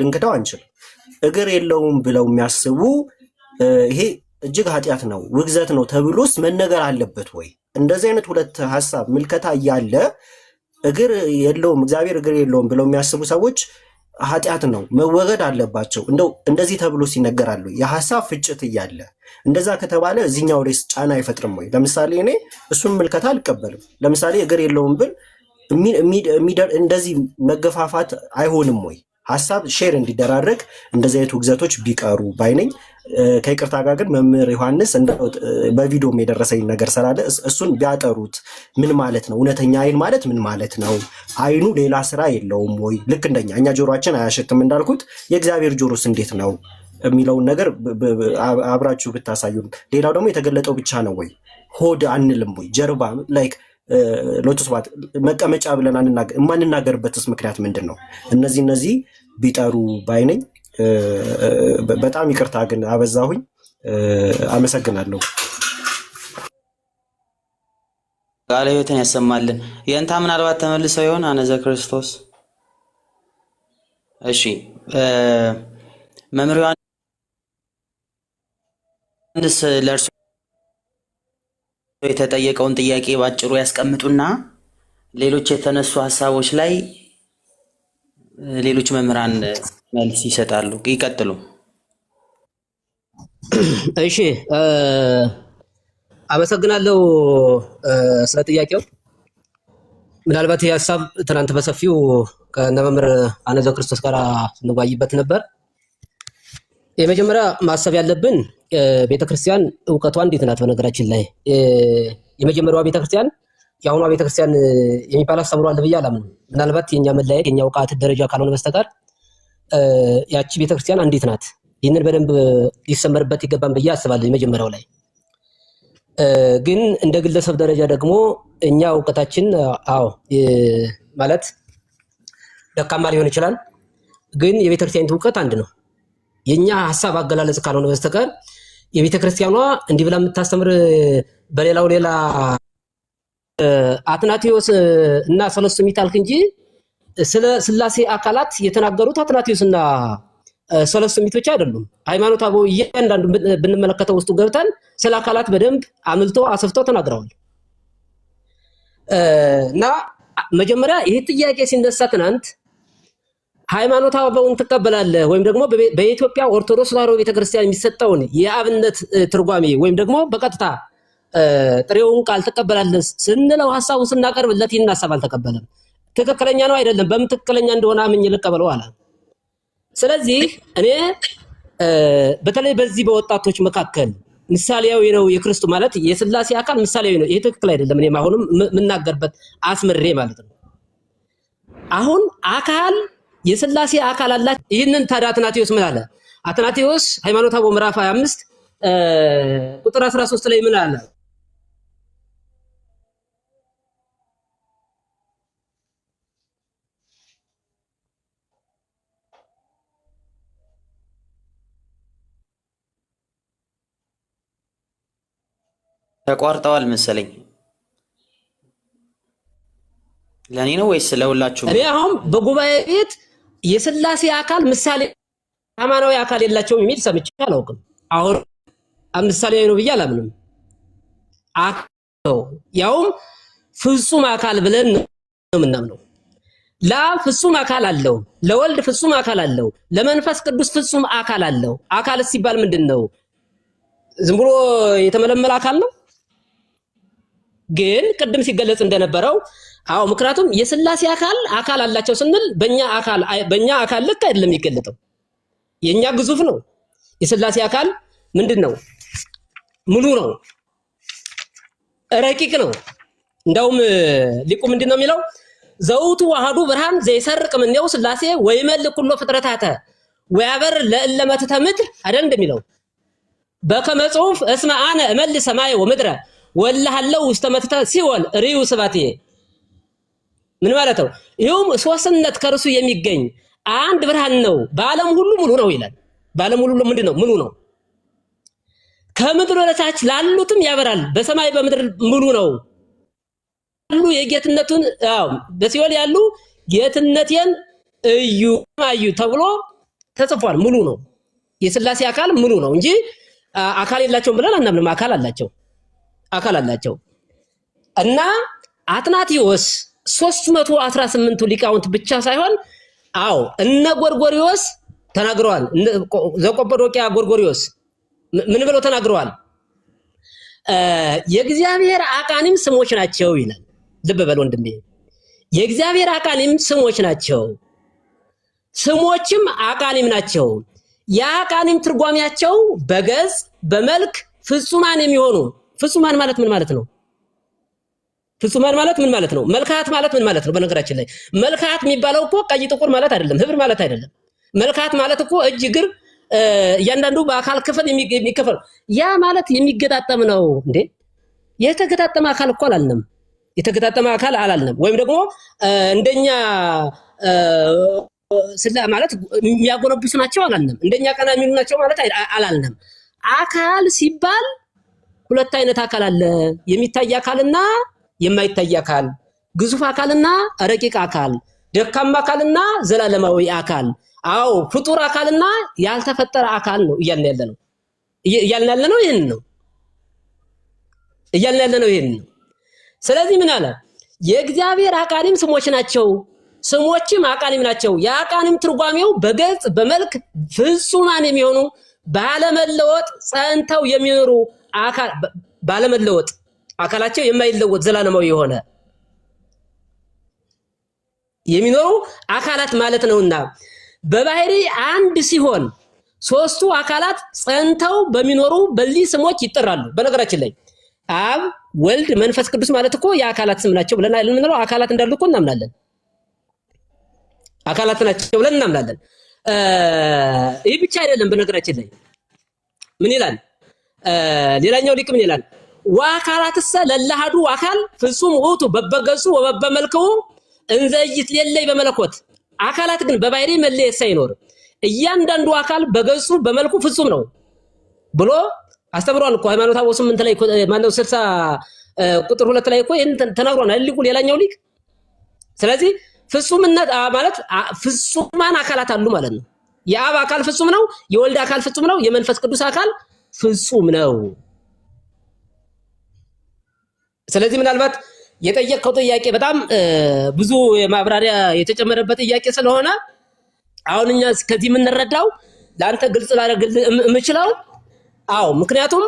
ልንክደው አንችልም። እግር የለውም ብለው የሚያስቡ ይሄ እጅግ ኃጢአት ነው ውግዘት ነው ተብሎስ መነገር አለበት ወይ? እንደዚህ አይነት 2 ሀሳብ ምልከታ እያለ እግር የለውም እግዚአብሔር እግር የለውም ብለው የሚያስቡ ሰዎች ኃጢአት ነው መወገድ አለባቸው እንደው እንደዚህ ተብሎ ሲነገራሉ የሐሳብ ፍጭት እያለ እንደዛ ከተባለ እዚህኛው ሬስ ጫና አይፈጥርም ወይ? ለምሳሌ እኔ እሱን ምልከታ አልቀበልም። ለምሳሌ እግር የለውም ብል እንደዚህ መገፋፋት አይሆንም ወይ? ሀሳብ ሼር እንዲደራረግ እንደዚህ አይነት ውግዘቶች ቢቀሩ ባይነኝ። ከይቅርታ ጋር ግን መምህር ዮሐንስ በቪዲዮም የደረሰኝ ነገር ስላለ እሱን ቢያጠሩት ምን ማለት ነው? እውነተኛ አይን ማለት ምን ማለት ነው? አይኑ ሌላ ስራ የለውም ወይ? ልክ እንደኛ እኛ ጆሮአችን አያሸትም እንዳልኩት የእግዚአብሔር ጆሮስ እንዴት ነው የሚለውን ነገር አብራችሁ ብታሳዩን። ሌላው ደግሞ የተገለጠው ብቻ ነው ወይ? ሆድ አንልም ወይ? ጀርባ ላይክ ሎቱስባት መቀመጫ ብለን የማንናገርበትስ ምክንያት ምንድን ነው? እነዚህ ቢጠሩ ባይነኝ። በጣም ይቅርታ ግን አበዛሁኝ። አመሰግናለሁ። ቃለ ሕይወትን ያሰማልን። የእንታ ምናልባት ተመልሰው ይሆን አነዘ ክርስቶስ? እሺ መምህር ዮሐንስ ለእርሱ የተጠየቀውን ጥያቄ ባጭሩ ያስቀምጡና ሌሎች የተነሱ ሀሳቦች ላይ ሌሎች መምህራን መልስ ይሰጣሉ። ይቀጥሉ። እሺ አመሰግናለሁ ስለ ጥያቄው። ምናልባት ይህ ሀሳብ ትናንት በሰፊው ከነመምህር አነዘ ክርስቶስ ጋር ስንወያይበት ነበር። የመጀመሪያ ማሰብ ያለብን ቤተክርስቲያን እውቀቷ እንዴት ናት? በነገራችን ላይ የመጀመሪያዋ ቤተክርስቲያን የአሁኗ ቤተክርስቲያን የሚባል አስተምሯል ብዬ አላምንም። ምናልባት የኛ መለያየት የኛ እውቀት ደረጃ ካልሆነ በስተቀር ያቺ ቤተክርስቲያን እንዴት ናት? ይህንን በደንብ ሊሰመርበት ይገባን ብዬ አስባለሁ። የመጀመሪያው ላይ ግን እንደ ግለሰብ ደረጃ ደግሞ እኛ እውቀታችን ማለት ደካማ ሊሆን ይችላል። ግን የቤተክርስቲያን እውቀት አንድ ነው። የኛ ሐሳብ አገላለጽ ካልሆነ በስተቀር የቤተክርስቲያኗ እንዲህ ብላ የምታስተምር በሌላው ሌላ አትናቴዎስ እና ሰለስቱ ምዕት አልክ እንጂ ስለ ሥላሴ አካላት የተናገሩት አትናቴዎስ እና ሰለስቱ ምዕት ብቻ አይደሉም። ሃይማኖት አበው እያንዳንዱ ብንመለከተው ውስጡ ገብተን ስለ አካላት በደንብ አምልቶ አሰፍተው ተናግረዋል። እና መጀመሪያ ይህ ጥያቄ ሲነሳ ትናንት ሃይማኖት አበውን ትቀበላለህ ወይም ደግሞ በኢትዮጵያ ኦርቶዶክስ ተዋሕዶ ቤተክርስቲያን የሚሰጠውን የአብነት ትርጓሜ ወይም ደግሞ በቀጥታ ጥሬውን ቃል ትቀበላለህ ስንለው ሐሳቡን ስናቀርብለት ይህን ሐሳብ አልተቀበለም። ትክክለኛ ነው አይደለም፣ በምን ትክክለኛ እንደሆነ አምኜ ልቀበለው አለ። ስለዚህ እኔ በተለይ በዚህ በወጣቶች መካከል ምሳሌያዊ ነው የክርስቶስ ማለት የሥላሴ አካል ምሳሌያዊ ነው። ይሄ ትክክል አይደለም። እኔም አሁንም የምናገርበት አስምሬ ማለት ነው። አሁን አካል የሥላሴ አካል አላቸው። ይህንን ታዲያ አትናቴዎስ ምን አለ? አትናቴዎስ ሃይማኖተ አበው ምዕራፍ 25 ቁጥር 13 ላይ ምን አለ? ተቋርጠዋል መሰለኝ። ለኔ ነው ወይስ ለሁላችሁም? እኔ አሁን በጉባኤ ቤት የሥላሴ አካል ምሳሌ አማናዊ አካል የላቸውም የሚል ሰምቼ አላውቅም። አሁን ምሳሌ ነው ብዬ አላምንም። ያውም ፍጹም አካል ብለን ነው የምናምነው። ለአብ ፍጹም አካል አለው፣ ለወልድ ፍጹም አካል አለው፣ ለመንፈስ ቅዱስ ፍጹም አካል አለው። አካል ሲባል ምንድን ነው? ዝም ብሎ የተመለመለ አካል ነው? ግን ቅድም ሲገለጽ እንደነበረው ምክንያቱም የሥላሴ አካል አላቸው ስንል በእኛ አካል ልክ አይደለም የሚገለጠው። የኛ ግዙፍ ነው። የሥላሴ አካል ምንድን ነው? ሙሉ ነው፣ ረቂቅ ነው። እንዳውም ሊቁ ምንድን ነው የሚለው? ዘውቱ ዋህዱ ብርሃን ዘይሰርቅ ምኔው ሥላሴ ወይመልእ ኩሎ ፍጥረታተ ወያበር ለእለ መትተ ምድር አይደል እንደሚለው በከመ ጽሑፍ እስመ አነ እመልእ ሰማየ ወምድረ ወላሃለው ውስተ መትተ ሲኦል ርዩ ስባቴ። ምን ማለት ነው? ይሁም ሶስትነት ከርሱ የሚገኝ አንድ ብርሃን ነው፣ በዓለም ሁሉ ሙሉ ነው ይላል። በዓለም ሁሉ ምንድን ነው? ሙሉ ነው። ከምድር ወደታች ላሉትም ያበራል፣ በሰማይ በምድር ሙሉ ነው ሁሉ የጌትነቱን በሲኦል ያሉ ጌትነቴን አዩ ተብሎ ተጽፏል። ሙሉ ነው። የሥላሴ አካል ሙሉ ነው እንጂ አካል የላቸውም ብለን አናምንም። አካል አላቸው እና አትናቴዎስ 318ቱ ሊቃውንት ብቻ ሳይሆን እነ ጎርጎሪዎስ ተናግረዋል። ዘቆጵዶቅያ ጎርጎሪዎስ ምን ብለው ተናግረዋል? የእግዚአብሔር አቃኒም ስሞች ናቸው ይላል። ልብ በል ወንድሜ፣ የእግዚአብሔር አቃኒም ስሞች ናቸው፣ ስሞችም አቃኒም ናቸው። የአቃኒም ትርጓሜያቸው በገጽ በመልክ ፍጹማን የሚሆኑ። ፍጹማን ማለት ምን ማለት ነው? ፍጹማን ማለት ምን ማለት ነው? መልካት ማለት ምን ማለት ነው? በነገራችን ላይ መልካት የሚባለው እኮ ቀይ ጥቁር ማለት አይደለም፣ ህብር ማለት አይደለም። መልካት ማለት እኮ እጅ እግር እያንዳንዱ በአካል ክፍል የሚከፈል ያ ማለት የሚገጣጠም ነው እንዴ? የተገጣጠመ አካል እኮ አላልንም። የተገጣጠመ አካል አላልንም። ወይም ደግሞ እንደኛ ማለት የሚያጎነብሱ ናቸው አላልንም። እንደኛ ቀና የሚሉ ናቸው ማለት አላልንም። አካል ሲባል ሁለት አይነት አካል አለ። የሚታይ አካልና የማይታይ አካል፣ ግዙፍ አካልና ረቂቅ አካል፣ ደካማ አካልና ዘላለማዊ አካል። ፍጡር አካልና ያልተፈጠረ አካል ነው እያልን ያለ ነው። ይሄን ነው። ስለዚህ ምን አለ? የእግዚአብሔር አቃኒም ስሞች ናቸው፣ ስሞችም አቃኒም ናቸው። የአቃኒም ትርጓሜው በገጽ በመልክ ፍጹማን የሚሆኑ ባለመለወጥ ጸንተው የሚኖሩ ባለመለወጥ አካላቸው የማይለወጥ ዘላለማዊ የሆነ የሚኖሩ አካላት ማለት ነውና በባህሪ አንድ ሲሆን ሶስቱ አካላት ጸንተው በሚኖሩ በዚህ ስሞች ይጠራሉ። በነገራችን ላይ አብ ወልድ መንፈስ ቅዱስ ማለት እኮ የአካላት ስም ናቸው ብለን የምንለው አካላት እንዳሉ እኮ እናምናለን። አካላት ናቸው ብለን እናምናለን። ይህ ብቻ አይደለም። በነገራችን ላይ ምን ይላል? ሌላኛው ሊቅ ምን ይላል? ወአካላትሰ ለለሃዱ አካል ፍጹም ውእቱ በበገጹ ወበበመልክዑ እንዘ ይትሌለይ በመለኮት። አካላት ግን በባህሪ መለየት ሳይኖር እያንዳንዱ አካል በገጹ በመልኩ ፍጹም ነው ብሎ አስተምሯል እኮ ሃይማኖተ አበው 8 ላይ ማነው 60 ቁጥር 2 ላይ እኮ ይሄን ተናግሯል ሊቁ ሌላኛው ሊቅ። ስለዚህ ፍጹምነት ማለት ፍጹማን አካላት አሉ ማለት ነው። የአብ አካል ፍጹም ነው፣ የወልድ አካል ፍጹም ነው፣ የመንፈስ ቅዱስ አካል ፍጹም ነው። ስለዚህ ምናልባት የጠየቀው ጥያቄ በጣም ብዙ የማብራሪያ የተጨመረበት ጥያቄ ስለሆነ አሁን እኛ ከዚህ የምንረዳው ለአንተ ግልጽ ላደርግልህ የምችለው አዎ፣ ምክንያቱም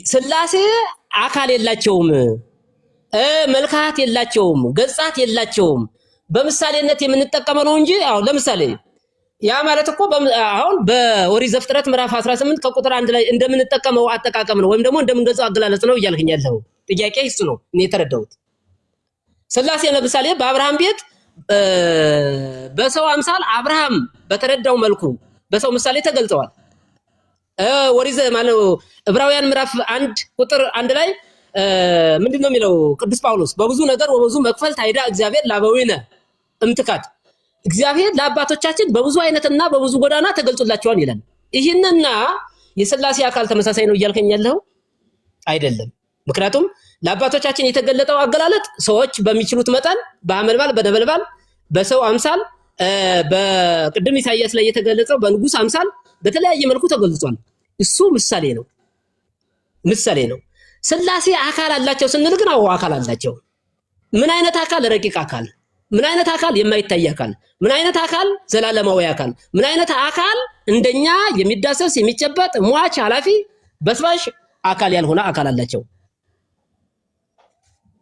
ሥላሴ አካል የላቸውም፣ መልካት የላቸውም፣ ገጻት የላቸውም። በምሳሌነት የምንጠቀመው ነው እንጂ አሁን ለምሳሌ ያ ማለት እኮ አሁን በኦሪት ዘፍጥረት ምዕራፍ 18 ከቁጥር 1 ላይ እንደምንጠቀመው አጠቃቀም ነው ወይም ደግሞ እንደምንገዛው አገላለጽ ነው እያልከኝ ያለው ጥያቄ እሱ ነው እኔ የተረዳሁት። ሥላሴ ለምሳሌ በአብርሃም ቤት በሰው አምሳል አብርሃም በተረዳው መልኩ በሰው ምሳሌ ተገልጸዋል። ወሪዘ ማነው ዕብራውያን ምዕራፍ 1 ቁጥር 1 ላይ ምንድነው የሚለው ቅዱስ ጳውሎስ? በብዙ ነገር ወበዙ መክፈልት አይዳ እግዚአብሔር ላበዊነ እምትካት፣ እግዚአብሔር ለአባቶቻችን በብዙ አይነትና በብዙ ጎዳና ተገልጾላቸዋል ይላል። ይህንና የሥላሴ አካል ተመሳሳይ ነው እያልከኝ ያለው አይደለም። ምክንያቱም ለአባቶቻችን የተገለጠው አገላለጥ ሰዎች በሚችሉት መጠን በአመልባል በነበልባል በሰው አምሳል በቅድም ኢሳይያስ ላይ የተገለጸው በንጉስ አምሳል በተለያየ መልኩ ተገልጿል። እሱ ምሳሌ ነው፣ ምሳሌ ነው። ሥላሴ አካል አላቸው ስንል ግን አዎ አካል አላቸው። ምን አይነት አካል? ረቂቅ አካል። ምን አይነት አካል? የማይታይ አካል። ምን አይነት አካል? ዘላለማዊ አካል። ምን አይነት አካል? እንደኛ የሚዳሰስ የሚጨበጥ ሟች ኃላፊ በስባሽ አካል ያልሆነ አካል አላቸው።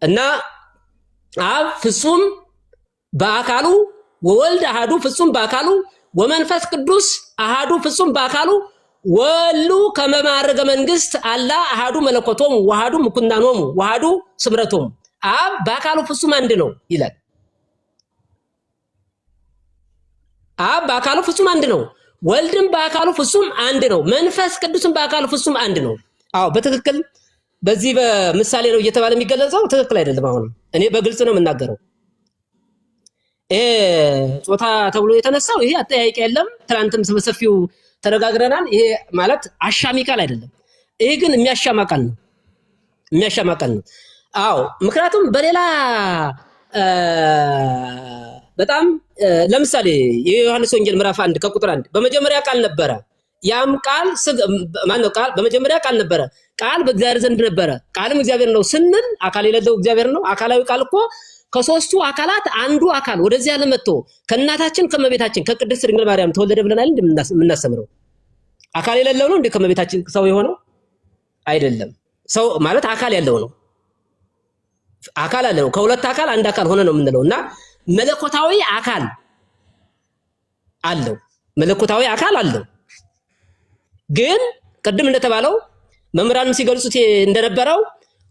እና አብ ፍጹም በአካሉ ወወልድ አሃዱ ፍጹም በአካሉ ወመንፈስ ቅዱስ አሃዱ ፍጹም በአካሉ ወሉ ከመማረገ መንግስት አላ አሃዱ መለኮቶም ወሃዱ ምኩናኖም ወሃዱ ስምረቶም። አብ በአካሉ ፍጹም አንድ ነው ይላል። አብ በአካሉ ፍጹም አንድ ነው፣ ወልድም በአካሉ ፍጹም አንድ ነው፣ መንፈስ ቅዱስም በአካሉ ፍጹም አንድ ነው። አዎ በትክክል በዚህ በምሳሌ ነው እየተባለ የሚገለጸው ትክክል አይደለም። አሁን እኔ በግልጽ ነው የምናገረው። ጾታ ተብሎ የተነሳው ይሄ አጠያይቅ የለም። ትናንትም በሰፊው ተነጋግረናል። ይሄ ማለት አሻሚ ቃል አይደለም። ይሄ ግን የሚያሻማ ቃል ነው፣ የሚያሻማ ቃል ነው። አዎ ምክንያቱም በሌላ በጣም ለምሳሌ የዮሐንስ ወንጌል ምዕራፍ 1 ከቁጥር 1 በመጀመሪያ ቃል ነበረ፣ ያም ቃል ማነው? ቃል በመጀመሪያ ቃል ነበረ፣ ቃል በእግዚአብሔር ዘንድ ነበረ፣ ቃልም እግዚአብሔር ነው ስንል አካል የሌለው እግዚአብሔር ነው። አካላዊ ቃል እኮ ከሶስቱ አካላት አንዱ አካል ወደዚህ ዓለም መጥቶ ከእናታችን ከመቤታችን ከቅድስት ድንግል ማርያም ተወለደ ብለናል። እንደምናስተምረው አካል የሌለው ነው እንዴ ከመቤታችን ሰው የሆነው? አይደለም። ሰው ማለት አካል ያለው ነው። አካል አለው። ከሁለት አካል አንድ አካል ሆነ ነው የምንለው እና መለኮታዊ አካል አለው። መለኮታዊ አካል አለው። ግን ቅድም እንደተባለው መምህራንም ሲገልጹት እንደነበረው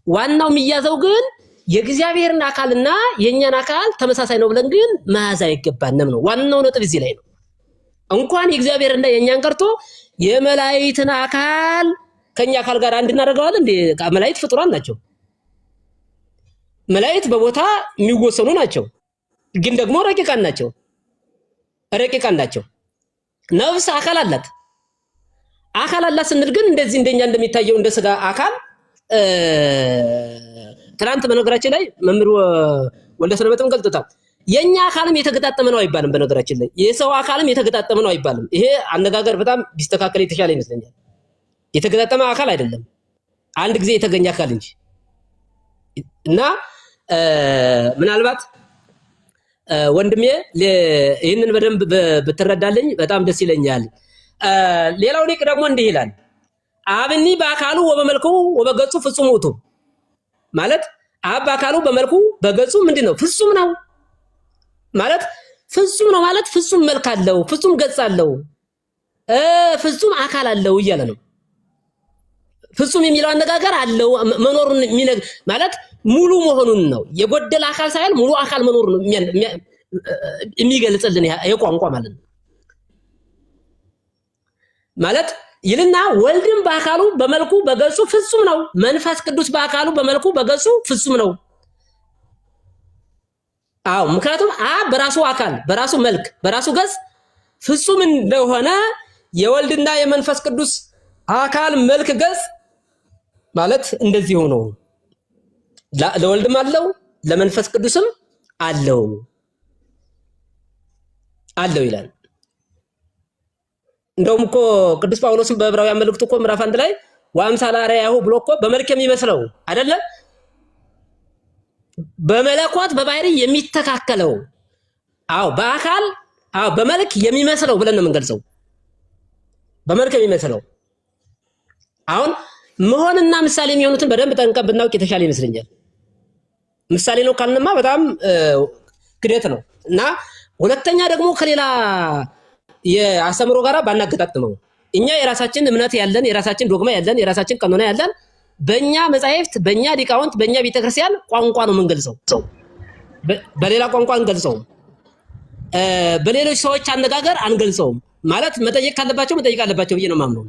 ዋናው የሚያዘው ግን የእግዚአብሔርን አካልና የኛን አካል ተመሳሳይ ነው ብለን ግን መያዝ አይገባንም ነው ዋናው ነጥብ። እዚህ ላይ ነው እንኳን የእግዚአብሔርና የኛን ቀርቶ የመላእክትን አካል ከኛ አካል ጋር አንድ እናደርገዋለን እንዴ? መላእክት ፍጡራን ናቸው። መላእክት በቦታ የሚወሰኑ ናቸው፣ ግን ደግሞ ረቂቃን ናቸው። ረቂቃን ናቸው። ነፍስ አካል አላት። አካል አላት ስንል ግን እንደዚህ እንደኛ እንደሚታየው እንደ ስጋ አካል ትናንት በነገራችን ላይ መምህር ወልደ ሰንበትም ገልጦታል። የኛ አካልም የተገጣጠመ ነው አይባልም። በነገራችን ላይ የሰው አካልም የተገጣጠመ ነው አይባልም። ይሄ አነጋገር በጣም ቢስተካከል የተሻለ ይመስለኛል። የተገጣጠመ አካል አይደለም፣ አንድ ጊዜ የተገኘ አካል እንጂ እና ምናልባት ወንድሜ ይህንን በደንብ ብትረዳልኝ በጣም ደስ ይለኛል። ሌላው ሊቅ ደግሞ እንዲህ ይላል፣ አብኒ በአካሉ ወበመልኩ ወበገጹ ፍጹም ውእቱ ማለት አብ በአካሉ በመልኩ በገጹ ምንድነው? ፍጹም ነው። ማለት ፍጹም ነው ማለት ፍጹም መልክ አለው፣ ፍጹም ገጽ አለው፣ ፍጹም አካል አለው እያለ ነው። ፍጹም የሚለው አነጋገር አለው መኖሩን ማለት ሙሉ መሆኑን ነው። የጎደለ አካል ሳይሆን ሙሉ አካል መኖሩን የሚገልጽልን የቋንቋ ማለት ነው። ማለት ይልና ወልድም በአካሉ በመልኩ በገጹ ፍጹም ነው፣ መንፈስ ቅዱስ በአካሉ በመልኩ በገጹ ፍጹም ነው። አዎ ምክንያቱም አብ በራሱ አካል በራሱ መልክ በራሱ ገጽ ፍጹም እንደሆነ የወልድና የመንፈስ ቅዱስ አካል መልክ ገጽ ማለት እንደዚህ ሆኖ ለወልድም አለው ለመንፈስ ቅዱስም አለው ይላል። እንደውም እኮ ቅዱስ ጳውሎስም በዕብራውያን መልእክቱ እኮ ምዕራፍ 1 ላይ ወአምሳለ አርአያሁ ብሎ እኮ በመልክ የሚመስለው አይደለ? በመለኮት በባህሪ የሚተካከለው አዎ በአካል አዎ በመልክ የሚመስለው ብለን ነው የምንገልጸው። በመልክ የሚመስለው አሁን መሆንና ምሳሌ የሚሆኑትን በደንብ ጠንቀን ብናውቅ የተሻለ ይመስለኛል። ምሳሌ ነው ካልንማ በጣም ክደት ነው እና ሁለተኛ ደግሞ ከሌላ የአስተምሮ ጋራ ባናገጣጥመው እኛ የራሳችን እምነት ያለን የራሳችን ዶግማ ያለን የራሳችን ቀኖና ያለን በእኛ መጻሕፍት በእኛ ሊቃውንት በእኛ ቤተክርስቲያን ቋንቋ ነው የምንገልጸው። በሌላ ቋንቋ አንገልጸውም። በሌሎች ሰዎች አነጋገር አንገልጸውም። ማለት መጠየቅ ካለባቸው መጠየቅ አለባቸው ብዬ ነው የማምነው።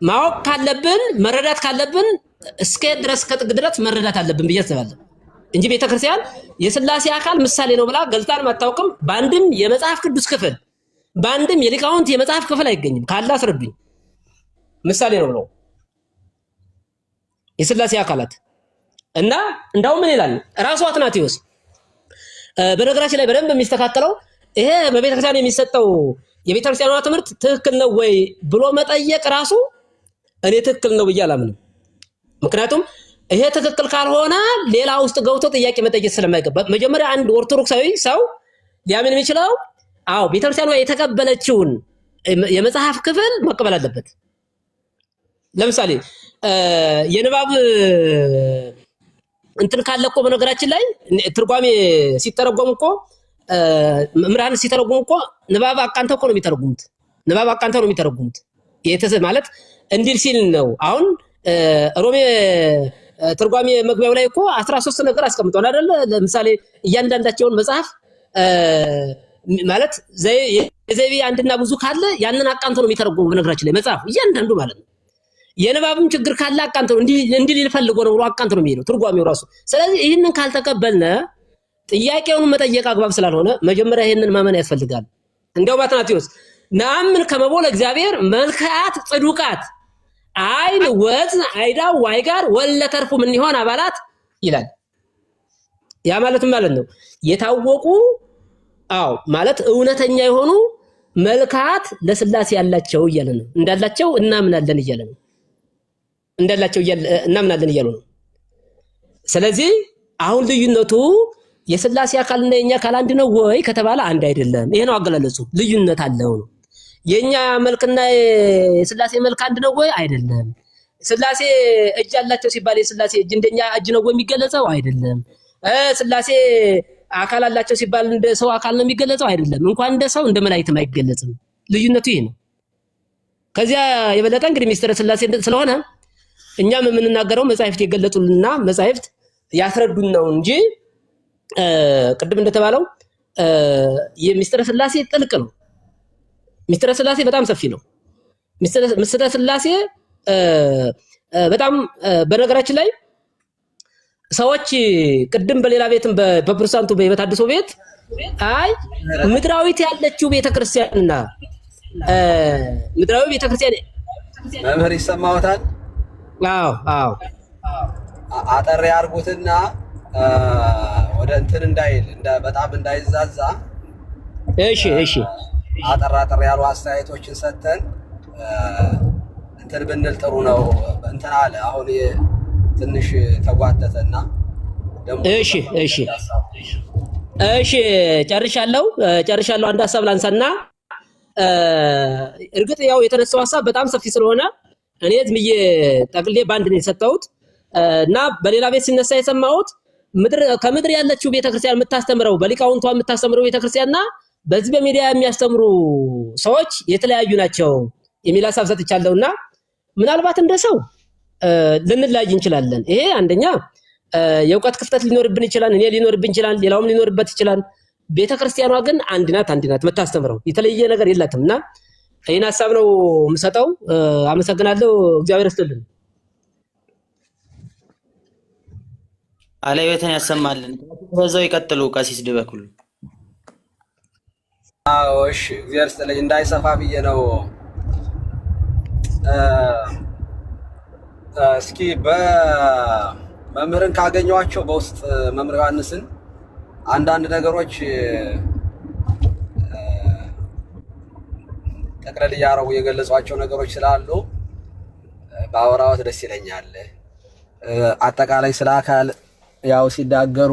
ማወቅ ካለብን መረዳት ካለብን እስከ ድረስ ከጥግ ድረስ መረዳት አለብን ብዬ አስባለሁ እንጂ ቤተክርስቲያን የሥላሴ አካል ምሳሌ ነው ብላ ገልጣን አታውቅም። በአንድም የመጽሐፍ ቅዱስ ክፍል በአንድም የሊቃውንት የመጽሐፍ ክፍል አይገኝም። ካለ አስረዱኝ። ምሳሌ ነው ብለው የሥላሴ አካላት እና እንዳውም ምን ይላል ራሱ አትናቴዎስ በነገራችን ላይ በደንብ የሚስተካከለው ይሄ በቤተክርስቲያን የሚሰጠው የቤተክርስቲያኗ ትምህርት ትክክል ነው ወይ ብሎ መጠየቅ ራሱ እኔ ትክክል ነው ብዬ አላምንም። ምክንያቱም ይሄ ትክክል ካልሆነ ሌላ ውስጥ ገብቶ ጥያቄ መጠየቅ ስለማይገባ መጀመሪያ አንድ ኦርቶዶክሳዊ ሰው ሊያምን የሚችለው አዎ ቤተክርስቲያኗ የተቀበለችውን የመጽሐፍ ክፍል መቀበል አለበት። ለምሳሌ የንባብ እንትን ካለ እኮ በነገራችን ላይ ትርጓሜ ሲተረጎም እኮ መምህራን ሲተረጉሙ እኮ ንባብ አቃንተው እኮ ነው የሚተረጉሙት። ንባብ አቃንተው ነው የሚተረጉሙት። ማለት እንዲል ሲል ነው። አሁን ሮሜ ትርጓሜ መግቢያው ላይ እኮ 13 ነገር አስቀምጧል አይደል? ለምሳሌ እያንዳንዳቸውን መጽሐፍ ማለት ዘይቤ አንድና ብዙ ካለ ያንን አቃንተው ነው የሚተረጉሙ። በነገራችን ላይ መጽሐፍ እያንዳንዱ ማለት ነው። የንባብም ችግር ካለ አቃንተው ነው እንዲህ ሊፈልጎ ነው ብሎ አቃንተው ነው የሚሄደው ትርጓሜው ራሱ። ስለዚህ ይህንን ካልተቀበልነ ጥያቄውን መጠየቅ አግባብ ስላልሆነ መጀመሪያ ይሄንን ማመን ያስፈልጋል። እንደው አትናቴዎስ ነአምን ከመቦ ለእግዚአብሔር መልክዓት ጽዱቃት አይን ወዝ አይዳ ዋይጋር ወለተርፉ ምን ይሆን አባላት ይላል። ያ ማለትም ማለት ነው የታወቁ አዎ ማለት እውነተኛ የሆኑ መልክዓት ለሥላሴ ያላቸው እያለ ነው። እንዳላቸው እናምናለን እያለ ነው። እንዳላቸው እናምናለን እያሉ ነው። ስለዚህ አሁን ልዩነቱ የሥላሴ አካልና የኛ አካል አንድ ነው ወይ ከተባለ አንድ አይደለም። ይሄ ነው አገላለጹ። ልዩነት አለው ነው። የኛ መልክና የሥላሴ መልክ አንድ ነው ወይ አይደለም። ሥላሴ እጅ አላቸው ሲባል የሥላሴ እጅ እንደኛ እጅ ነው ወይ የሚገለጸው አይደለም። ሥላሴ አካል አላቸው ሲባል እንደ ሰው አካል ነው የሚገለጸው አይደለም። እንኳን እንደ ሰው እንደ መላእክትም አይገለጽም። ልዩነቱ ይሄ ነው። ከዚያ የበለጠ እንግዲህ ሚስጥረ ሥላሴ ስለሆነ እኛም የምንናገረው መጻሕፍት የገለጹልና መጻሕፍት ያስረዱን ነው እንጂ ቅድም እንደተባለው የሚስጥረ ሥላሴ ጥልቅ ነው። ሚስጥረ ሥላሴ በጣም ሰፊ ነው። ሚስጥረ ሥላሴ በጣም በነገራችን ላይ ሰዎች ቅድም በሌላ ቤትም በፕሮቴስታንቱ በታድሶ ቤት አይ ምድራዊት ያለችው ቤተክርስቲያንና ምድራዊ ቤተክርስቲያን መምህር ይሰማዎታል? አዎ አጠር ያርጉትና ወደ እንትን እንዳይል በጣም እንዳይዛዛ እሺ አጠር ያሉ አስተያየቶችን ሰተን እንትን ብንል ጥሩ ነው። እንትን አለ አሁን ትንሽ ተጓተተና ደሞ እሺ ጨርሻለሁ። አንድ ሐሳብ ላንሳና እርግጥ ያው የተነሳው ሐሳብ በጣም ሰፊ ስለሆነ እኔ ዝም ብዬ ጠቅልዬ ባንድ ነው የሰጠሁት እና በሌላ ቤት ሲነሳ የሰማሁት ከምድር ያለችው ቤተክርስቲያን የምታስተምረው በሊቃውንቷ የምታስተምረው ቤተክርስቲያንና በዚህ በሚዲያ የሚያስተምሩ ሰዎች የተለያዩ ናቸው የሚል ሐሳብ ሰጥቻለሁና ምናልባት እንደ ሰው ልንለያይ እንችላለን። ይሄ አንደኛ የእውቀት ክፍተት ሊኖርብን ይችላል፣ እኔ ሊኖርብን ይችላል፣ ሌላውም ሊኖርበት ይችላል። ቤተክርስቲያኗ ግን አንድ ናት የምታስተምረው የተለየ ነገር የላትምና ይህን ሐሳብ ነው የምሰጠው። አመሰግናለሁ። እግዚአብሔር ይስጥልን። አለቤትን ያሰማልን። በዛው ይቀጥሉ ቀሲስ ድበኩሉ። አዎ እሺ፣ እግዚአብሔር ይስጥልኝ። እንዳይሰፋ ብዬ ነው። እስኪ በመምህርን ካገኘኋቸው በውስጥ መምህር ዮሐንስን አንዳንድ ነገሮች ጠቅለል እያደረጉ የገለጿቸው ነገሮች ስላሉ በአወራዎት ደስ ይለኛል። አጠቃላይ ስለ አካል ያው ሲናገሩ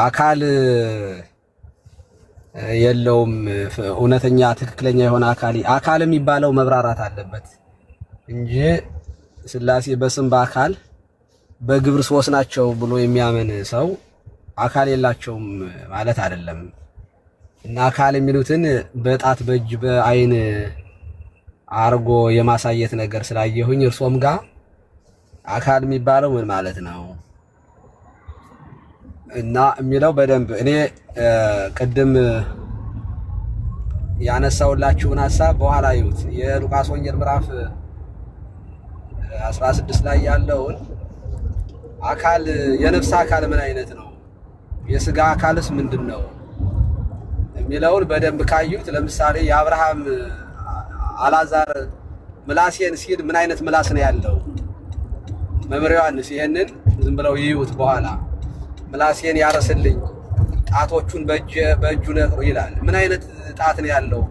አካል የለውም እውነተኛ ትክክለኛ የሆነ አካል የሚባለው መብራራት አለበት እንጂ ሥላሴ በስም በአካል በግብር ሶስት ናቸው ብሎ የሚያምን ሰው አካል የላቸውም ማለት አይደለም። እና አካል የሚሉትን በጣት በእጅ በአይን አርጎ የማሳየት ነገር ስላየሁኝ እርሶም ጋር አካል የሚባለው ምን ማለት ነው እና የሚለው በደንብ እኔ ቅድም ያነሳውላችሁን ሐሳብ በኋላ ይዩት። የሉቃስ ወንጌል ምዕራፍ 16 ላይ ያለውን አካል የነፍስ አካል ምን አይነት ነው፣ የስጋ አካልስ ምንድን ነው የሚለውን በደንብ ካዩት፣ ለምሳሌ የአብርሃም አላዛር ምላሴን ሲል ምን አይነት ምላስ ነው ያለው? መምህር ዮሐንስ ይሄንን ዝም ብለው ይዩት በኋላ። ምላሴን ያረስልኝ ጣቶቹን በእጁ ነቅሮ ይላል። ምን አይነት ጣት ነው ያለው